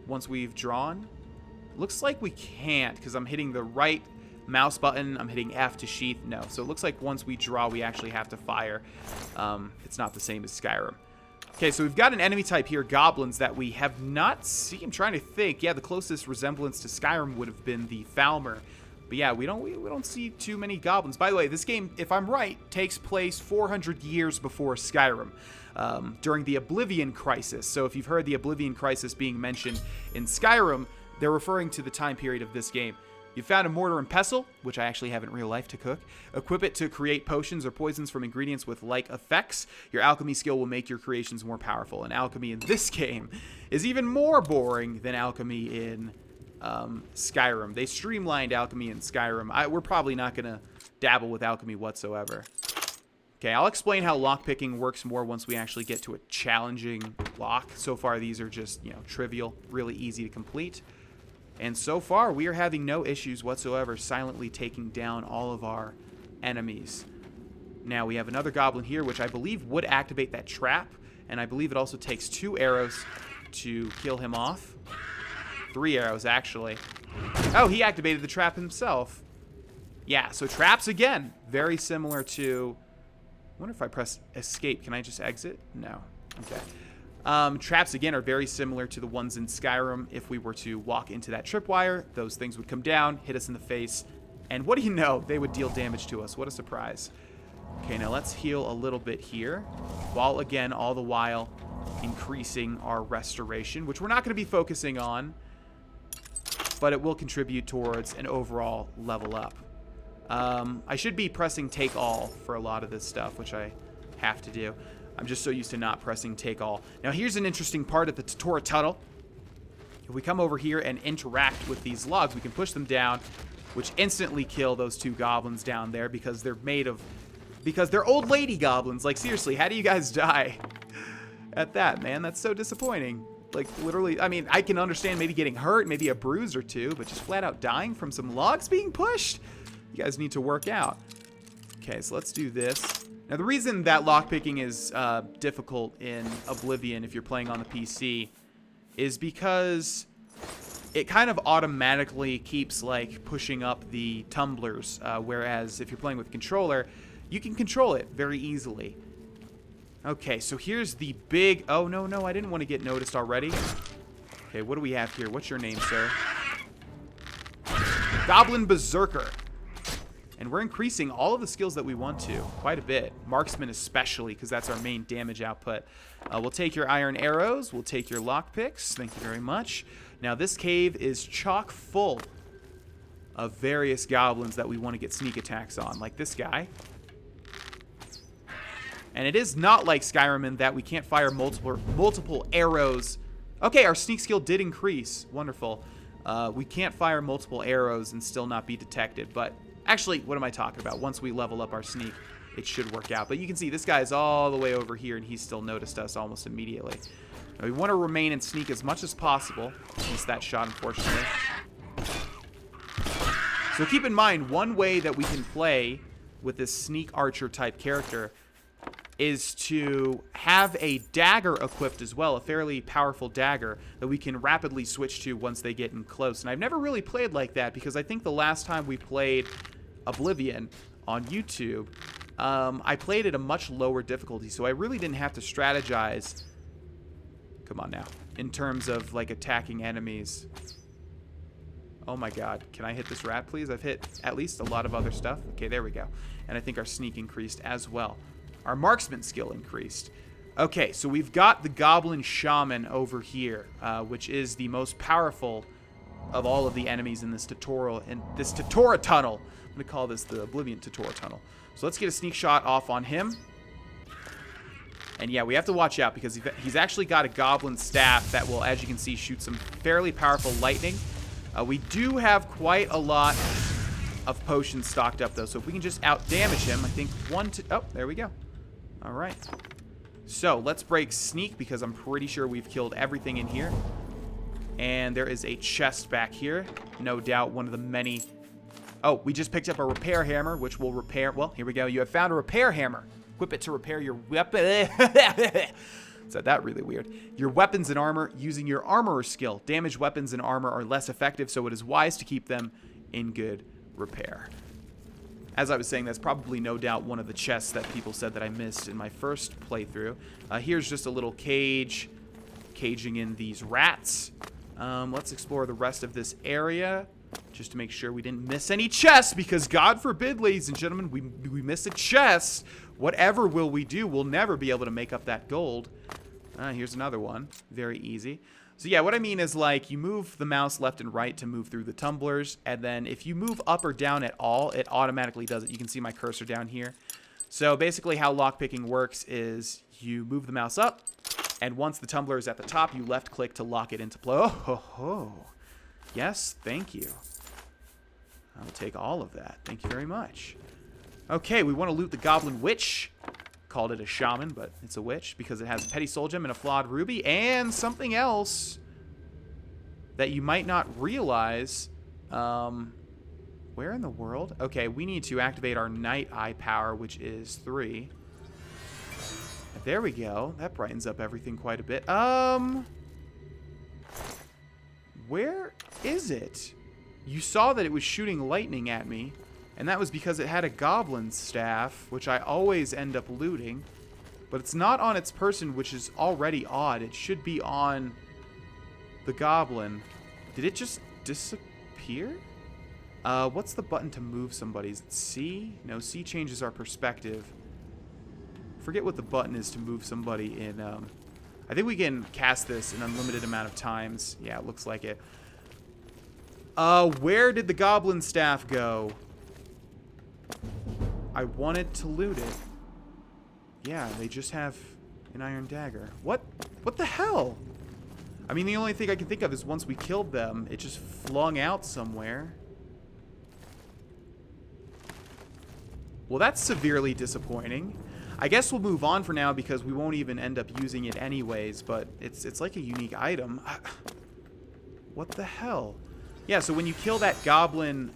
once we've drawn? Looks like we can't because I'm hitting the right mouse button. I'm hitting F to sheath. No. So it looks like once we draw, we actually have to fire. It's not the same as Skyrim. Okay, so we've got an enemy type here, goblins, that we have not seen. I'm trying to think. Yeah, the closest resemblance to Skyrim would have been the Falmer. But yeah, we don't see too many goblins. By the way, this game, if I'm right, takes place 400 years before Skyrim, during the Oblivion crisis. So if you've heard the Oblivion crisis being mentioned in Skyrim, they're referring to the time period of this game. You found a mortar and pestle, which I actually have in real life to cook. Equip it to create potions or poisons from ingredients with like effects. Your alchemy skill will make your creations more powerful. And alchemy in this game is even more boring than alchemy in Skyrim. They streamlined alchemy in Skyrim. We're probably not going to dabble with alchemy whatsoever. Okay, I'll explain how lockpicking works more once we actually get to a challenging lock. So far, these are just, trivial, really easy to complete. And so far, we are having no issues whatsoever silently taking down all of our enemies. Now, we have another goblin here, which I believe would activate that trap. And I believe it also takes 2 arrows to kill him off. 3 arrows, actually. Oh, he activated the trap himself. Yeah, so traps again. Very similar to... I wonder if I press escape. Can I just exit? No. Okay. Traps, again, are very similar to the ones in Skyrim. If we were to walk into that tripwire, those things would come down, hit us in the face, and what do you know? They would deal damage to us. What a surprise. Okay, now let's heal a little bit here, while, again, all the while increasing our restoration, which we're not going to be focusing on, but it will contribute towards an overall level up. I should be pressing take all for a lot of this stuff, which I have to do. I'm just so used to not pressing take all. Now, here's an interesting part of the Tatora Tunnel. If we come over here and interact with these logs, we can push them down, which instantly kill those 2 goblins down there because they're made of... Because they're old lady goblins. Like, seriously, how do you guys die at that, man? That's so disappointing. Like, literally, I mean, I can understand maybe getting hurt, maybe a bruise or 2, but just flat out dying from some logs being pushed? You guys need to work out. Okay, so let's do this. Now, the reason that lockpicking is difficult in Oblivion, if you're playing on the PC, is because it kind of automatically keeps, like, pushing up the tumblers, whereas if you're playing with a controller, you can control it very easily. Okay, so here's the big... Oh, no, I didn't want to get noticed already. Okay, what do we have here? What's your name, sir? Goblin Berserker. And we're increasing all of the skills that we want to quite a bit. Marksman especially, because that's our main damage output. We'll take your iron arrows. We'll take your lockpicks. Thank you very much. Now, this cave is chock full of various goblins that we want to get sneak attacks on, like this guy. And it is not like Skyrim in that we can't fire multiple arrows. Okay, our sneak skill did increase. Wonderful. We can't fire multiple arrows and still not be detected, but... Actually, what am I talking about? Once we level up our sneak, it should work out. But you can see this guy is all the way over here, and he still noticed us almost immediately. Now, we want to remain in sneak as much as possible. Missed that shot, unfortunately. So keep in mind, one way that we can play with this sneak archer type character is to have a dagger equipped as well, a fairly powerful dagger that we can rapidly switch to once they get in close. And I've never really played like that because I think the last time we played Oblivion on YouTube, I played at a much lower difficulty, so I really didn't have to strategize, come on now, in terms of like attacking enemies. Oh my god, can I hit this rat please? I've hit at least a lot of other stuff. Okay, there we go. And I think our sneak increased as well. Our marksman skill increased. Okay, so we've got the Goblin Shaman over here, which is the most powerful of all of the enemies in this tutorial, in this Tatora Tunnel. I'm going to call this the Oblivion Tatora Tunnel. So let's get a sneak shot off on him. And yeah, we have to watch out because he's actually got a Goblin Staff that will, as you can see, shoot some fairly powerful lightning. We do have quite a lot of potions stocked up, though, so if we can just out-damage him, I think oh, there we go. All right. So let's break sneak because I'm pretty sure we've killed everything in here. And there is a chest back here. No doubt one of the many... Oh, we just picked up a repair hammer, which will repair... Well, here we go. You have found a repair hammer. Equip it to repair your weapon. Said that really weird. Your weapons and armor using your armorer skill. Damaged weapons and armor are less effective, so it is wise to keep them in good repair. As I was saying, that's probably no doubt one of the chests that people said that I missed in my first playthrough. Here's just a little cage, caging in these rats. Let's explore the rest of this area, just to make sure we didn't miss any chests, because God forbid, ladies and gentlemen, we miss a chest. Whatever will we do, we'll never be able to make up that gold. Here's another one. Very easy. So yeah, what I mean is, like, you move the mouse left and right to move through the tumblers, and then if you move up or down at all, it automatically does it. You can see my cursor down here. So basically how lockpicking works is you move the mouse up, and once the tumbler is at the top, you left click to lock it into play. Oh, ho, ho. Yes, thank you. I'll take all of that. Thank you very much. Okay, we want to loot the Goblin Witch. Called it a shaman, but it's a witch because it has a petty soul gem and a flawed ruby and something else that you might not realize. Where in the world? Okay, we need to activate our night eye power, which is 3. There we go. That brightens up everything quite a bit. Where is it? You saw that it was shooting lightning at me. And that was because it had a goblin staff, which I always end up looting. But it's not on its person, which is already odd. It should be on the goblin. Did it just disappear? What's the button to move somebody? Is it C? No, C changes our perspective. Forget what the button is to move somebody in. I think we can cast this an unlimited amount of times. Yeah, it looks like it. Where did the goblin staff go? I wanted to loot it. Yeah, they just have an iron dagger. What? What the hell? I mean, the only thing I can think of is once we killed them, it just flung out somewhere. Well, that's severely disappointing. I guess we'll move on for now because we won't even end up using it anyways, but it's like a unique item. What the hell? Yeah, so when you kill that goblin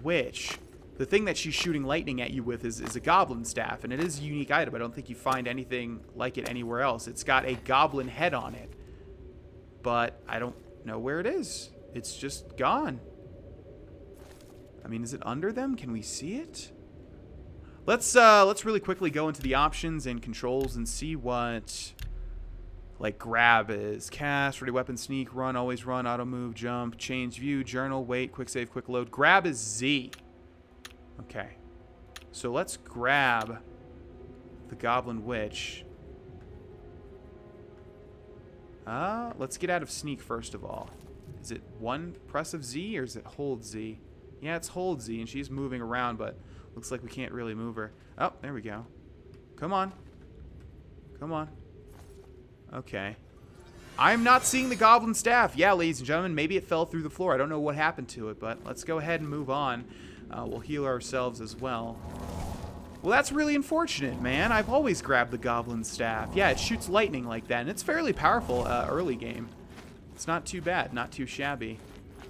witch, the thing that she's shooting lightning at you with is a goblin staff, and it is a unique item. I don't think you find anything like it anywhere else. It's got a goblin head on it, but I don't know where it is. It's just gone. I mean, is it under them? Can we see it? Let's really quickly go into the options and controls and see what, like, grab is. Cast, ready weapon, sneak, run, always run, auto move, jump, change view, journal, wait, quick save, quick load. Grab is Z. Okay. So let's grab the Goblin Witch. Let's get out of sneak first of all. Is it one press of Z or is it hold Z? Yeah, it's hold Z, and she's moving around, but looks like we can't really move her. Oh, there we go. Come on. Come on. Okay. I'm not seeing the goblin staff. Yeah, ladies and gentlemen, maybe it fell through the floor. I don't know what happened to it, but let's go ahead and move on. We'll heal ourselves as well. Well, that's really unfortunate, man. I've always grabbed the goblin staff. Yeah, it shoots lightning like that, and it's fairly powerful early game. It's not too bad, not too shabby.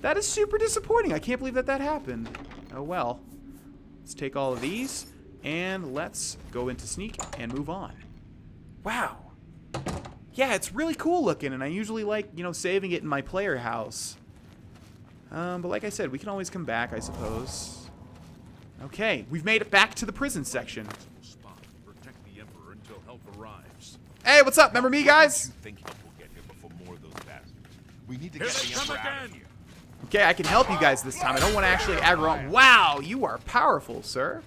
That is super disappointing. I can't believe that that happened. Oh, well. Let's take all of these, and let's go into sneak and move on. Wow. Yeah, it's really cool looking, and I usually like, you know, saving it in my player house. But like I said, we can always come back, I suppose. Okay, we've made it back to the prison section. Protect the Emperor until help arrives. Hey, what's up? Remember me, guys? You think help will get here before more of those bastards? We need to Here get they the come Emperor out of again! here. Okay, I can help you guys this time. I don't want to actually aggro on. Wow, you are powerful, sir.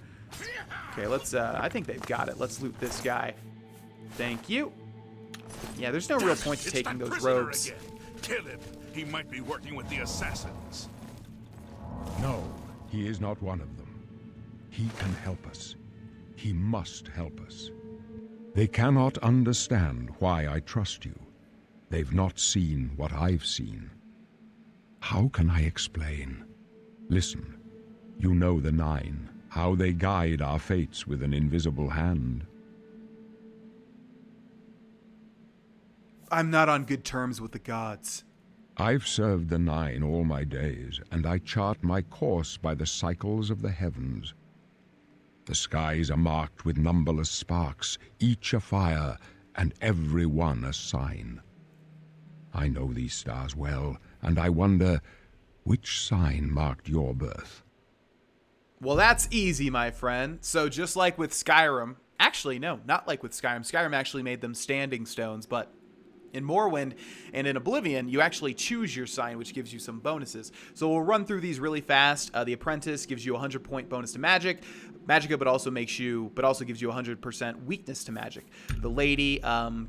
Okay, let's, I think they've got it. Let's loot this guy. Thank you. Yeah, there's no real point to It's taking that those prisoner robes. again. Kill him. He might be working with the assassins. No, he is not one of them. He can help us. He must help us. They cannot understand why I trust you. They've not seen what I've seen. How can I explain? Listen, you know the Nine, how they guide our fates with an invisible hand. I'm not on good terms with the gods. I've served the Nine all my days, and I chart my course by the cycles of the heavens. The skies are marked with numberless sparks, each a fire, and every one a sign. I know these stars well, and I wonder, which sign marked your birth? Well, that's easy, my friend. So just like with Skyrim, actually, no, not like with Skyrim. Skyrim actually made them standing stones, but in Morrowind and in Oblivion, you actually choose your sign, which gives you some bonuses. So we'll run through these really fast. The Apprentice gives you a 100-point bonus to magic, but also gives you a 100% weakness to magic. The Lady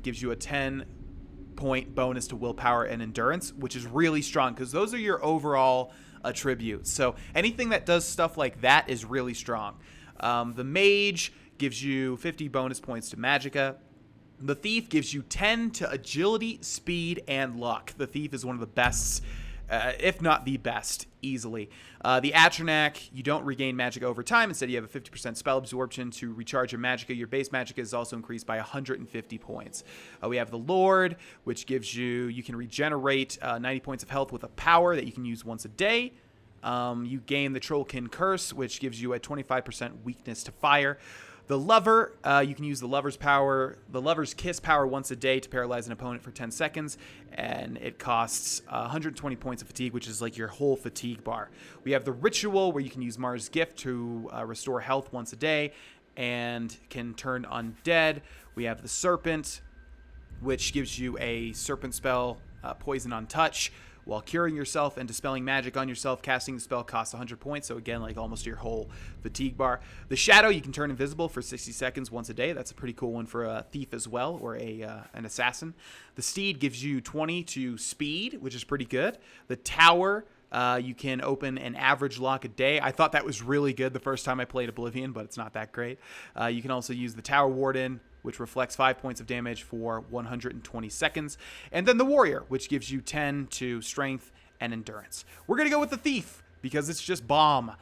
gives you a 10-point bonus to willpower and endurance, which is really strong because those are your overall attributes. So anything that does stuff like that is really strong. The Mage gives you 50 bonus points to magicka. The Thief gives you 10 to agility, speed, and luck. The Thief is one of the best, if not the best, easily. The Atronach, you don't regain magicka over time. Instead, you have a 50% spell absorption to recharge your magicka. Your base magicka is also increased by 150 points. We have the Lord, which gives you can regenerate 90 points of health with a power that you can use once a day. You gain the Trollkin Curse, which gives you a 25% weakness to fire. The Lover, you can use the Lover's Kiss power once a day to paralyze an opponent for 10 seconds, and it costs 120 points of fatigue, which is like your whole fatigue bar. We have the Ritual, where you can use Mars' Gift to restore health once a day and can turn undead. We have the Serpent, which gives you a serpent spell, Poison on Touch, while curing yourself and dispelling magic on yourself. Casting the spell costs 100 points, so again, like almost your whole fatigue bar. The Shadow, you can turn invisible for 60 seconds once a day. That's a pretty cool one for a thief as well, or an assassin. The Steed gives you 20 to speed, which is pretty good. The Tower, you can open an average lock a day. I thought that was really good the first time I played Oblivion, but it's not that great. You can also use the Tower Warden, which reflects 5 points of damage for 120 seconds. And then the Warrior, which gives you 10 to strength and endurance. We're going to go with the Thief, because it's just bomb.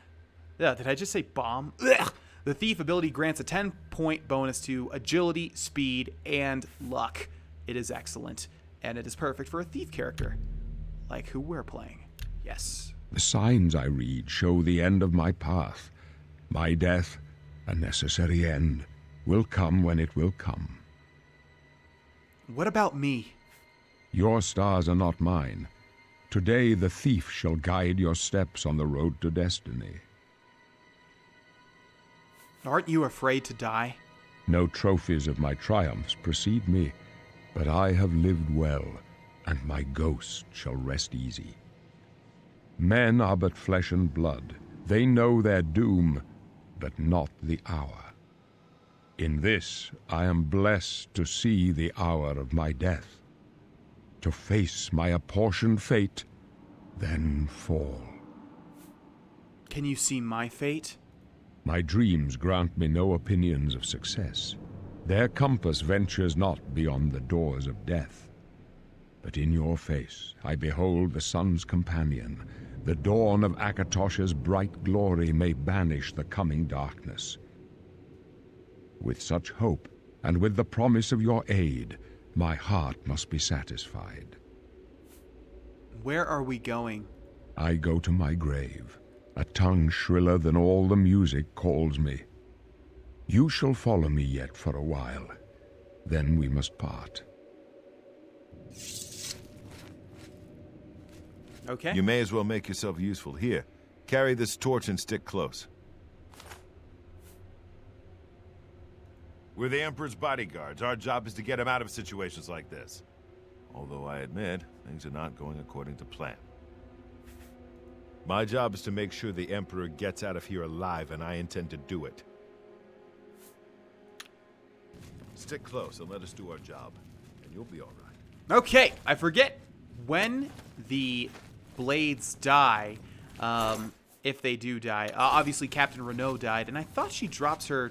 Yeah, did I just say bomb? Ugh. The Thief ability grants a 10-point bonus to agility, speed, and luck. It is excellent, and it is perfect for a Thief character, like who we're playing. Yes. The signs I read show the end of my path. My death, a necessary end, will come when it will come. What about me? Your stars are not mine. Today the thief shall guide your steps on the road to destiny. Aren't you afraid to die? No trophies of my triumphs precede me, but I have lived well, and my ghost shall rest easy. Men are but flesh and blood. They know their doom, but not the hour. In this, I am blessed to see the hour of my death, to face my apportioned fate, then fall. Can you see my fate? My dreams grant me no opinions of success. Their compass ventures not beyond the doors of death. But in your face I behold the sun's companion. The dawn of Akatosh's bright glory may banish the coming darkness. With such hope, and with the promise of your aid, my heart must be satisfied. Where are we going? I go to my grave. A tongue shriller than all the music calls me. You shall follow me yet for a while. Then we must part. Okay. You may as well make yourself useful. Here, carry this torch and stick close. We're the Emperor's bodyguards. Our job is to get him out of situations like this. Although I admit, things are not going according to plan. My job is to make sure the Emperor gets out of here alive, and I intend to do it. Stick close and let us do our job, and you'll be all right. Okay, I forget when the blades die, if they do die. Obviously, Captain Renault died, and I thought she drops her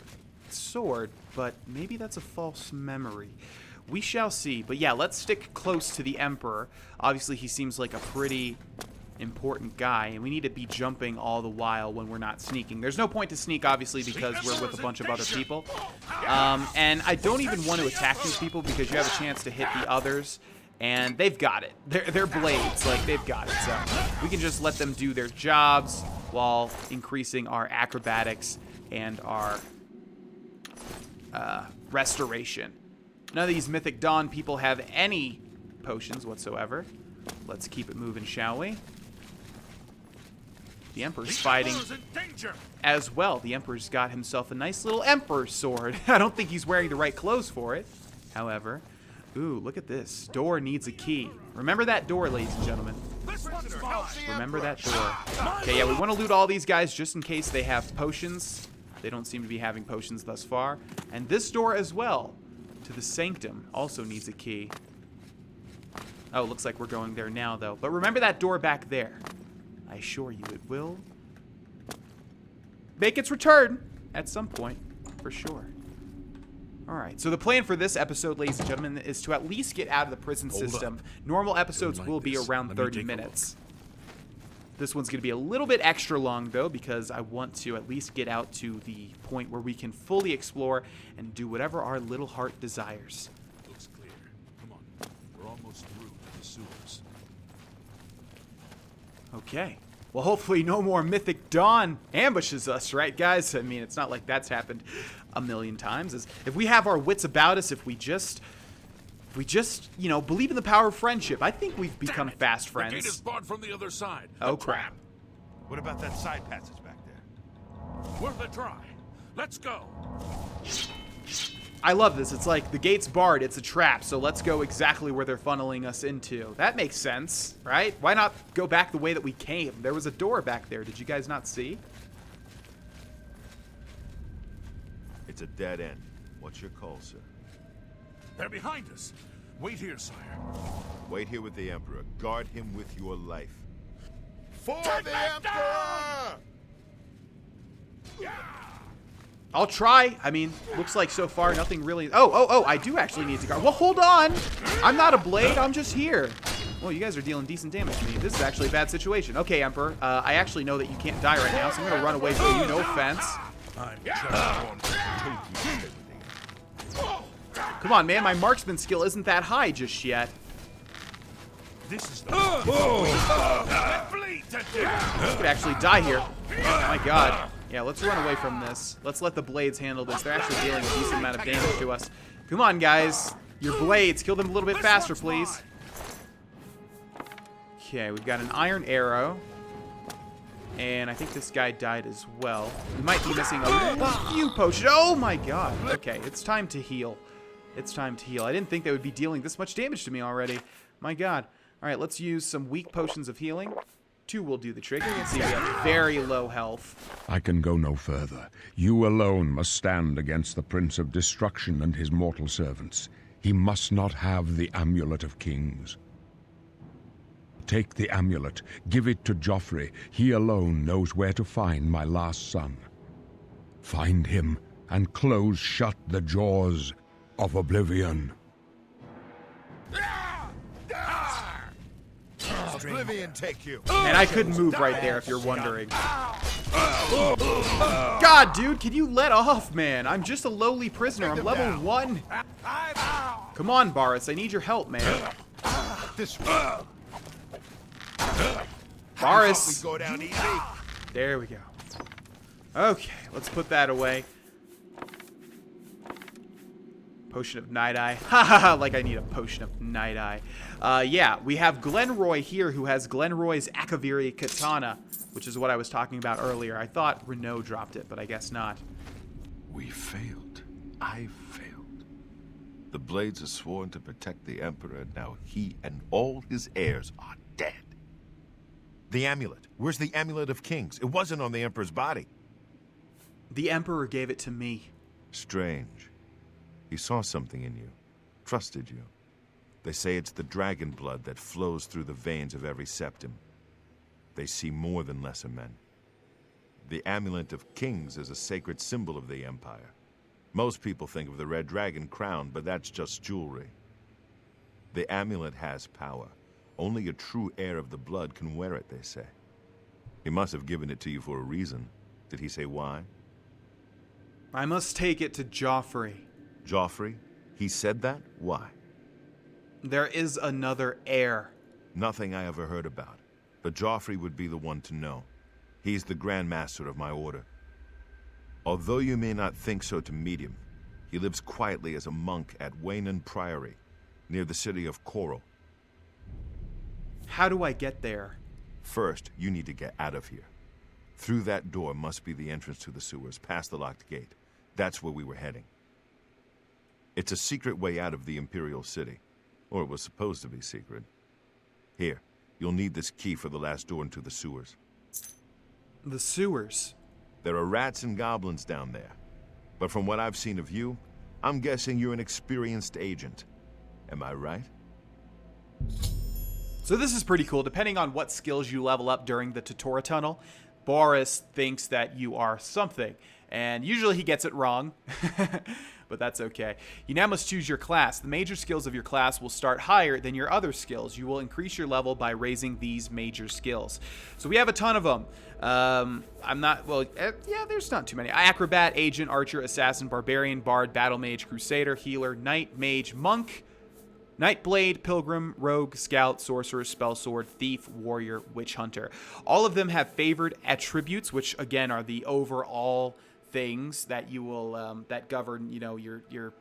sword, but maybe that's a false memory. We shall see. But yeah, let's stick close to the Emperor. Obviously, he seems like a pretty important guy, and we need to be jumping all the while when we're not sneaking. There's no point to sneak, obviously, because we're with a bunch of other people. And I don't even want to attack these people because you have a chance to hit the others, and they've got it. They're blades, like, they've got it. So we can just let them do their jobs while increasing our acrobatics and our restoration. None of these Mythic Dawn people have any potions whatsoever. Let's keep it moving, shall we? The Emperor's fighting as well. The Emperor's got himself a nice little Emperor's sword. I don't think he's wearing the right clothes for it, however. Ooh, look at this. Door needs a key. Remember that door, ladies and gentlemen. Remember that door. Okay, yeah, we want to loot all these guys just in case they have potions. They don't seem to be having potions thus far. And this door as well, to the Sanctum, also needs a key. Oh, looks like we're going there now, though. But remember that door back there. I assure you it will make its return at some point, for sure. Alright, so the plan for this episode, ladies and gentlemen, is to at least get out of the prison system. Normal episodes will be around 30 minutes. This one's going to be a little bit extra long, though, because I want to at least get out to the point where we can fully explore and do whatever our little heart desires. Looks clear. Come on. We're almost through to the sewers. Okay. Well, hopefully no more Mythic Dawn ambushes us, right, guys? I mean, it's not like that's happened. a million times, is if we have our wits about us, if we just, you know, believe in the power of friendship, I think we've become fast friends. The gate is barred from the other side. Oh, A crap. What about that side passage back there? Worth a try. Let's go. I love this. It's like the gate's barred, it's a trap, so let's go exactly where they're funneling us into. That makes sense, right? Why not go back the way that we came? There was a door back there. Did you guys not see? It's a dead end. What's your call, sir? They're behind us. Wait here, sire. Wait here with the Emperor. Guard him with your life. For Take the that Emperor! I'll try. I mean, looks like so far nothing really... Oh, I do actually need to guard. Well, hold on. I'm not a blade. I'm just here. Well, you guys are dealing decent damage to me. This is actually a bad situation. Okay, Emperor. I actually know that you can't die right now, so I'm going to run away from you. No offense. I'm just going to take you stay with the Come on, man. My marksman skill isn't that high just yet. This is the bleed to death. I could actually die here. Oh, my God. Yeah, let's run away from this. Let's let the blades handle this. They're actually dealing a decent amount of damage to us. Come on, guys. Your blades. Kill them a little bit faster, please. Okay, we've got an iron arrow. And I think this guy died as well. We might be missing a few potions. Oh, my God. Okay, it's time to heal. It's time to heal. I didn't think they would be dealing this much damage to me already. My God. All right, let's use some weak potions of healing. 2 will do the trick. You can see we have very low health. I can go no further. You alone must stand against the Prince of Destruction and his mortal servants. He must not have the Amulet of Kings. Take the amulet. Give it to Joffrey. He alone knows where to find my last son. Find him and close shut the jaws of Oblivion. Oblivion take you. And I couldn't move right there if you're wondering. God, dude, can you let off, man? I'm just a lowly prisoner. I'm level 1. Come on, Boris. I need your help, man. This way. Boris. We go down easy. There we go. Okay, let's put that away. Potion of Night Eye. Haha, like I need a potion of Night Eye. Yeah, we have Glenroy here who has Glenroy's Akaviri Katana, which is what I was talking about earlier. I thought Renault dropped it, but I guess not. We failed. I failed. The Blades are sworn to protect the Emperor, and now he and all his heirs are dead. The amulet. Where's the Amulet of Kings? It wasn't on the Emperor's body. The Emperor gave it to me. Strange. He saw something in you. Trusted you. They say it's the dragon blood that flows through the veins of every septim. They see more than lesser men. The Amulet of Kings is a sacred symbol of the Empire. Most people think of the red dragon crown, but that's just jewelry. The amulet has power. Only a true heir of the blood can wear it, they say. He must have given it to you for a reason. Did he say why? I must take it to Joffrey. Joffrey? He said that? Why? There is another heir. Nothing I ever heard about. But Joffrey would be the one to know. He's the Grand Master of my order. Although you may not think so to meet him, he lives quietly as a monk at Waynon Priory, near the city of Coral. How do I get there? First, you need to get out of here. Through that door must be the entrance to the sewers, past the locked gate. That's where we were heading. It's a secret way out of the Imperial City. Or it was supposed to be secret. Here, you'll need this key for the last door into the sewers. The sewers? There are rats and goblins down there. But from what I've seen of you, I'm guessing you're an experienced agent. Am I right? So this is pretty cool. Depending on what skills you level up during the Totora Tunnel, Boris thinks that you are something. And usually he gets it wrong. But that's okay. You now must choose your class. The major skills of your class will start higher than your other skills. You will increase your level by raising these major skills. So we have a ton of them. Yeah, there's not too many. Acrobat, Agent, Archer, Assassin, Barbarian, Bard, Battle Mage, Crusader, Healer, Knight, Mage, Monk, Nightblade, Pilgrim, Rogue, Scout, Sorcerer, Spell Sword, Thief, Warrior, Witch Hunter. All of them have favored attributes, which again are the overall things that you will that govern, you know, your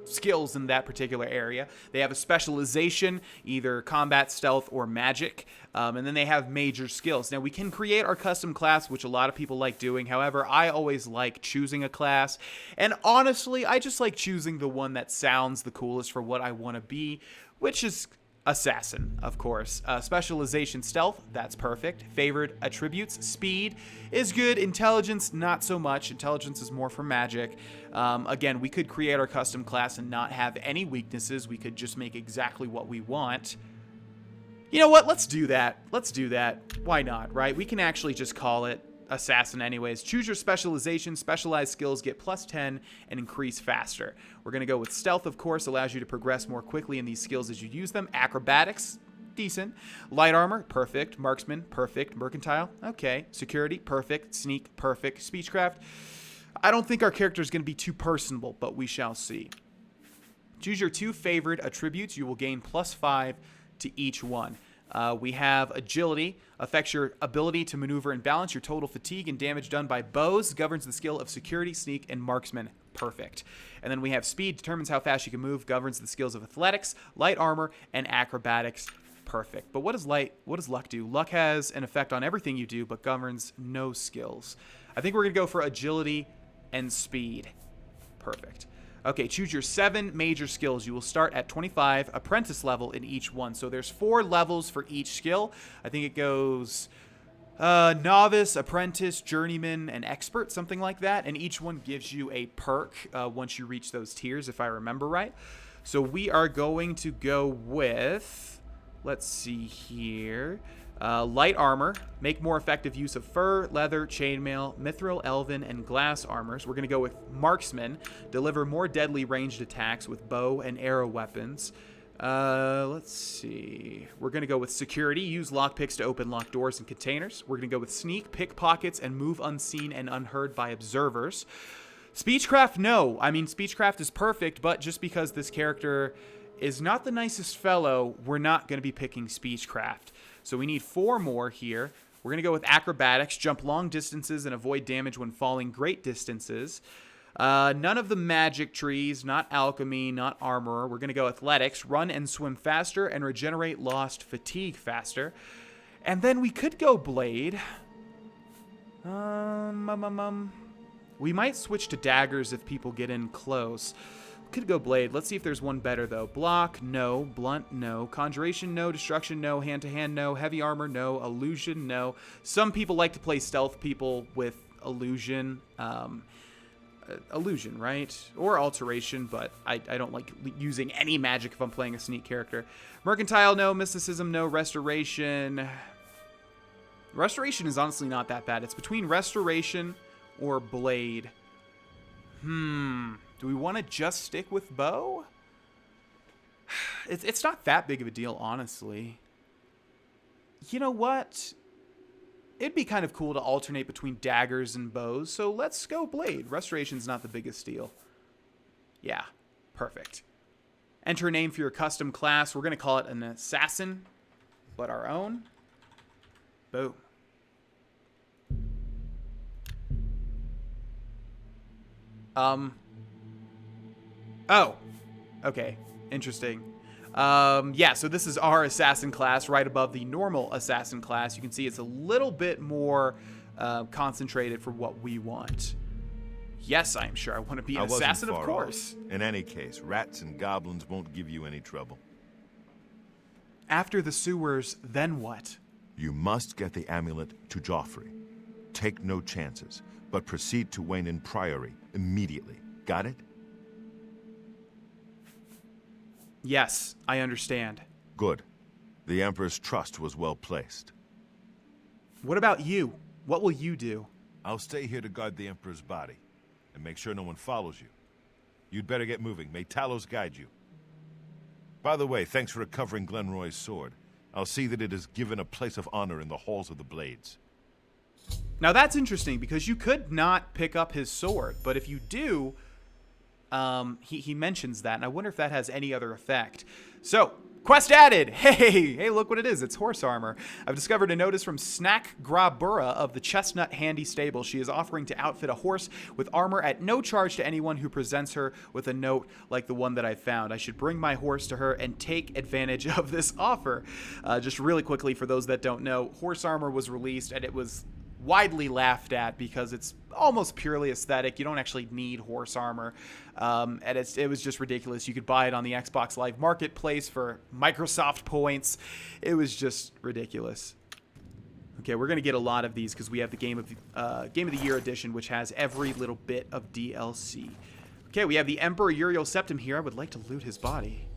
skills in that particular area. They have a specialization, either combat, stealth, or magic, and then they have major skills. Now, we can create our custom class, which a lot of people like doing. However, I always like choosing a class, and honestly, I just like choosing the one that sounds the coolest for what I want to be, which is assassin, of course. Specialization, stealth, that's perfect. Favored attributes, speed is good. Intelligence, not so much. Intelligence is more for magic. Again, we could create our custom class and not have any weaknesses. We could just make exactly what we want. You know what? Let's do that. Let's do that. Why not, right? We can actually just call it assassin anyways. Choose your specialization. Specialized skills get +10 and increase faster. We're going to go with stealth, of course, allows you to progress more quickly in these skills as you use them. Acrobatics, decent. Light armor, perfect. Marksman, perfect. Mercantile, okay. Security, perfect. Sneak, perfect. Speechcraft, I don't think our character is going to be too personable, but we shall see. Choose your 2 favored attributes. You will gain +5 to each one. We have agility, affects your ability to maneuver and balance. Your total fatigue and damage done by bows, governs the skill of security, sneak, and marksman. Perfect. And then we have speed, determines how fast you can move, governs the skills of athletics, light armor, and acrobatics. Perfect. But what does luck do? Luck has an effect on everything you do, but governs no skills. I think we're going to go for agility and speed. Perfect. Okay, choose your 7 major skills. You will start at 25 apprentice level in each one. So there's 4 levels for each skill. I think it goes novice, apprentice, journeyman, and expert, something like that. And each one gives you a perk once you reach those tiers, if I remember right. So we are going to go with, let's see here, light armor, make more effective use of fur, leather, chainmail, mithril, elven, and glass armors. We're going to go with marksman, deliver more deadly ranged attacks with bow and arrow weapons. Let's see. We're going to go with security, use lockpicks to open locked doors and containers. We're going to go with sneak, pick pockets, and move unseen and unheard by observers. Speechcraft, no. I mean, speechcraft is perfect, but just because this character is not the nicest fellow, we're not going to be picking speechcraft. So we need 4 more here. We're going to go with acrobatics, jump long distances and avoid damage when falling great distances. None of the magic trees, not alchemy, not armor. We're going to go athletics, run and swim faster and regenerate lost fatigue faster. And then we could go blade. We might switch to daggers if people get in close. Could go blade. Let's see if there's one better though. Block, no. Blunt, no. Conjuration, no. Destruction, no. Hand-to-hand, no. Heavy armor, no. Illusion, no. Some people like to play stealth people with illusion. Illusion, right? Or alteration, but I don't like using any magic if I'm playing a sneak character. Mercantile, no. Mysticism, no. Restoration. Restoration is honestly not that bad. It's between restoration or blade. Do we want to just stick with bow? It's not that big of a deal, honestly. You know what? It'd be kind of cool to alternate between daggers and bows, so let's go blade. Restoration's not the biggest deal. Yeah, perfect. Enter a name for your custom class. We're going to call it an assassin, but our own. Boom. Oh, okay. Interesting. Yeah, so this is our assassin class right above the normal assassin class. You can see it's a little bit more concentrated for what we want. Yes, I'm sure I want to be an assassin, of course. In any case, rats and goblins won't give you any trouble. After the sewers, then what? You must get the amulet to Joffrey. Take no chances, but proceed to Wayne Priory immediately. Got it? Yes, I understand. Good. The Emperor's trust was well placed. What about you? What will you do? I'll stay here to guard the Emperor's body and make sure no one follows you. You'd better get moving. May Talos guide you. By the way, thanks for recovering Glenroy's sword. I'll see that it is given a place of honor in the halls of the Blades. Now that's interesting because you could not pick up his sword, but if you do, he mentions that, and I wonder if that has any other effect. So, Quest added! Hey, look what it is. It's horse armor. I've discovered a notice from Snack Grabura of the Chestnut Handy Stable. She is offering to outfit a horse with armor at no charge to anyone who presents her with a note like the one that I found. I should bring my horse to her and take advantage of this offer. Just really quickly, for those that don't know, horse armor was released and it was widely laughed at because it's almost purely aesthetic. You don't actually need horse armor. And it was just ridiculous. You could buy it on the Xbox Live Marketplace for Microsoft points. It was just ridiculous. Okay, we're going to get a lot of these because we have the Game of the Year edition, which has every little bit of DLC. Okay, we have the Emperor Uriel Septim here. I would like to loot his body.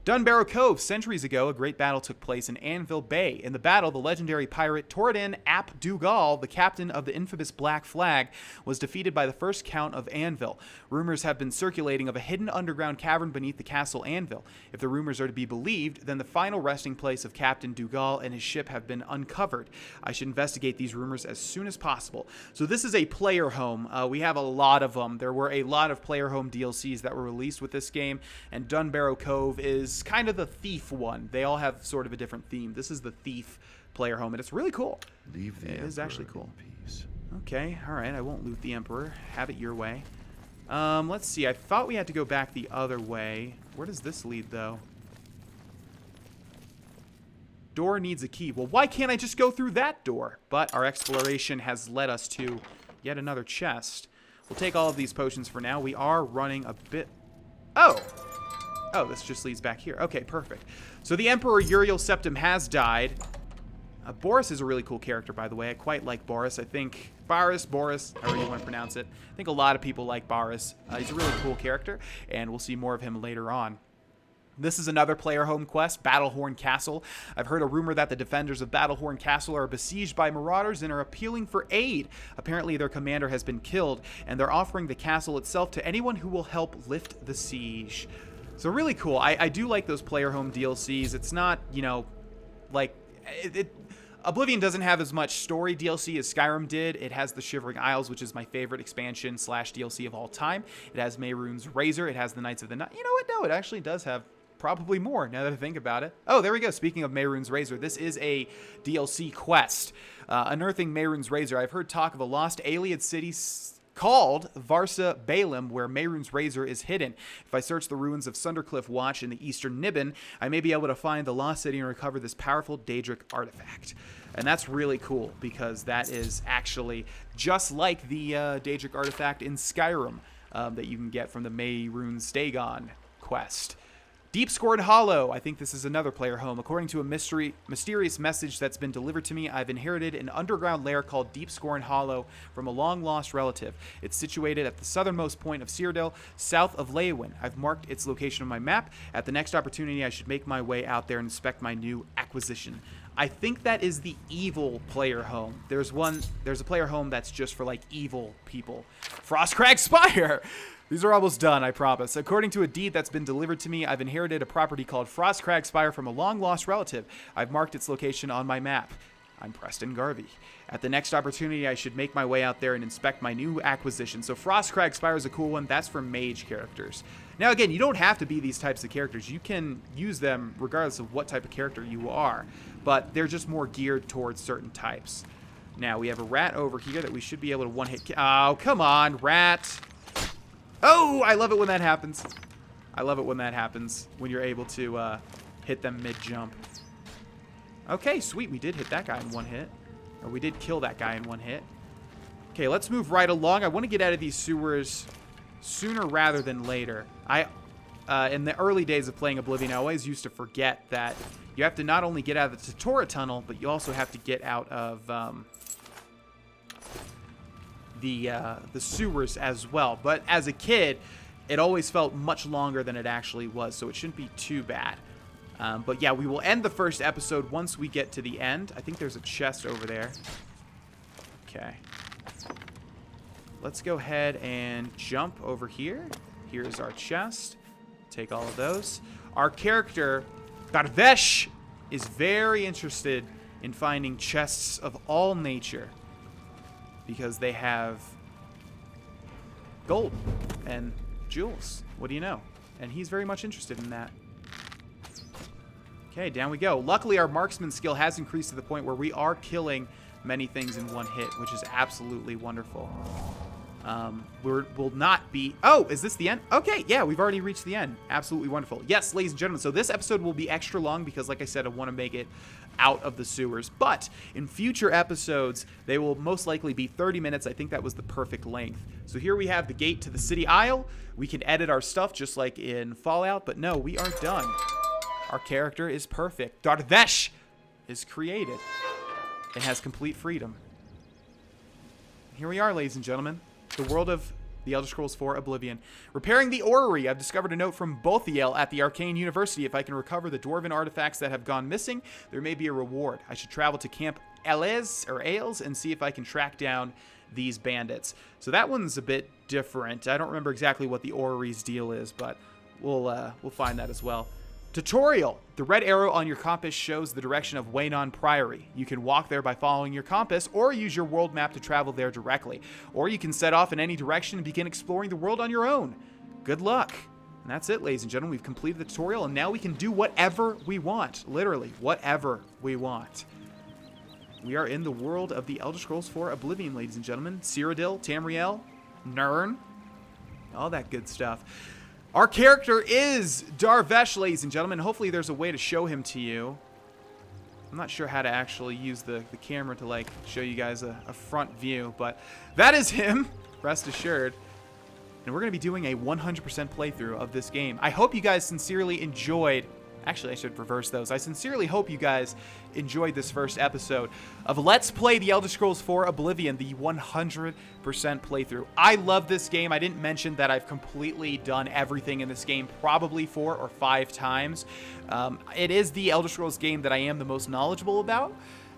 Dunbarrow Cove. Centuries ago, a great battle took place in Anvil Bay. In the battle, the legendary pirate Toradin ap Dugal, the captain of the infamous Black Flag, was defeated by the first Count of Anvil. Rumors have been circulating of a hidden underground cavern beneath the castle Anvil. If the rumors are to be believed, then the final resting place of Captain Dugal and his ship have been uncovered. I should investigate these rumors as soon as possible. So this is a player home. We have a lot of them. There were a lot of player home DLCs that were released with this game, and Dunbarrow Cove is kind of the thief one. They all have sort of a different theme. This is the thief player home, and it's really cool. Leave the It is actually cool. in peace. Okay, all right. I won't loot the Emperor. Have it your way. Let's see. I thought we had to go back the other way. Where does this lead, though? Door needs a key. Well, why can't I just go through that door? But our exploration has led us to yet another chest. We'll take all of these potions for now. We are running a bit... Oh, this just leads back here. Okay, perfect. So the Emperor Uriel Septim has died. Boris is a really cool character, by the way. I quite like Boris. I think Boris, however you want to pronounce it. I think a lot of people like Boris. He's a really cool character, and we'll see more of him later on. This is another player home quest, Battlehorn Castle. I've heard a rumor that the defenders of Battlehorn Castle are besieged by marauders and are appealing for aid. Apparently their commander has been killed, and they're offering the castle itself to anyone who will help lift the siege. So really cool. I do like those player home DLCs. It's not, you know, like... Oblivion doesn't have as much story DLC as Skyrim did. It has the Shivering Isles, which is my favorite expansion / DLC of all time. It has Mehrunes Razor. It has the Knights of the Night. You know what? No, it actually does have probably more, now that I think about it. Oh, there we go. Speaking of Mehrunes Razor, this is a DLC quest. Unearthing Mehrunes Razor. I've heard talk of a lost alien city called Varsa Balaam, where Mehrunes Razor is hidden. If I search the ruins of Sundercliff Watch in the eastern Nibbin, I may be able to find the lost city and recover this powerful Daedric artifact. And that's really cool, because that is actually just like the Daedric artifact in Skyrim that you can get from the Mehrunes Dagon quest. Deepscored Hollow. I think this is another player home. According to a mysterious message that's been delivered to me, I've inherited an underground lair called Deepscored Hollow from a long-lost relative. It's situated at the southernmost point of Cyrodiil, south of Leyawiin. I've marked its location on my map. At the next opportunity, I should make my way out there and inspect my new acquisition. I think that is the evil player home. There's a player home that's just for, like, evil people. Frostcrag Spire! These are almost done, I promise. According to a deed that's been delivered to me, I've inherited a property called Frostcrag Spire from a long-lost relative. I've marked its location on my map. I'm Preston Garvey. At the next opportunity, I should make my way out there and inspect my new acquisition. So Frostcrag Spire is a cool one. That's for mage characters. Now, again, you don't have to be these types of characters. You can use them regardless of what type of character you are. But they're just more geared towards certain types. Now, we have a rat over here that we should be able to one-hit... Oh, come on, rat! Oh, I love it when that happens. I love it when that happens, when you're able to hit them mid-jump. Okay, sweet. We did hit that guy in one hit. Or we did kill that guy in one hit. Okay, let's move right along. I want to get out of these sewers sooner rather than later. In the early days of playing Oblivion, I always used to forget that you have to not only get out of the Totora Tunnel, but you also have to get out of... the sewers as well. But as a kid, it always felt much longer than it actually was, so it shouldn't be too bad. But yeah, we will end the first episode once we get to the end. I think there's a chest over there. Okay. Let's go ahead and jump over here. Here's our chest. Take all of those. Our character, Dar'Vesh, is very interested in finding chests of all nature, because they have gold and jewels. What do you know? And he's very much interested in that. Okay, down we go. Luckily, our marksman skill has increased to the point where we are killing many things in one hit, which is absolutely wonderful. We'll not be... Oh, is this the end? Okay, yeah, we've already reached the end. Absolutely wonderful. Yes, ladies and gentlemen, so this episode will be extra long because, like I said, I want to make it out of the sewers. But in future episodes, they will most likely be 30 minutes. I think that was the perfect length. So here we have the gate to the city isle. We can edit our stuff just like in Fallout, but no, we are done. Our character is perfect. Dar'Vesh is created and has complete freedom. Here we are, ladies and gentlemen. The world of the Elder Scrolls 4 Oblivion. Repairing the orrery. I've discovered a note from Bothiel at the Arcane University. If I can recover the dwarven artifacts that have gone missing, there may be a reward. I should travel to Camp Ailes and see if I can track down these bandits. So that one's a bit different. I don't remember exactly what the orrery's deal is, but we'll find that as well. Tutorial. The red arrow on your compass shows the direction of Waynon Priory. You can walk there by following your compass or use your world map to travel there directly. Or you can set off in any direction and begin exploring the world on your own. Good luck. And that's it, ladies and gentlemen. We've completed the tutorial and now we can do whatever we want. Literally, whatever we want. We are in the world of the Elder Scrolls 4 Oblivion, ladies and gentlemen. Cyrodiil, Tamriel, Nirn, all that good stuff. Our character is Dar'Vesh, ladies and gentlemen. Hopefully there's a way to show him to you. I'm not sure how to actually use the camera to, like, show you guys a front view, but that is him, rest assured. And we're going to be doing a 100% playthrough of this game. I hope you guys sincerely enjoyed... Actually, I should reverse those. I sincerely hope you guys enjoyed this first episode of Let's Play The Elder Scrolls 4 Oblivion, the 100% playthrough. I love this game. I didn't mention that I've completely done everything in this game probably 4 or 5 times. It is the Elder Scrolls game that I am the most knowledgeable about,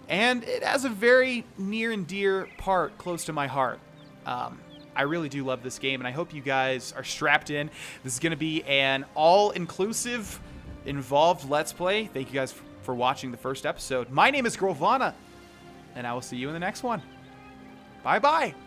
and it has a very near and dear part close to my heart. I really do love this game, and I hope you guys are strapped in. This is going to be an all-inclusive, involved Let's Play. Thank you guys for watching the first episode. My name is Grohlvana, and I will see you in the next one. Bye-bye.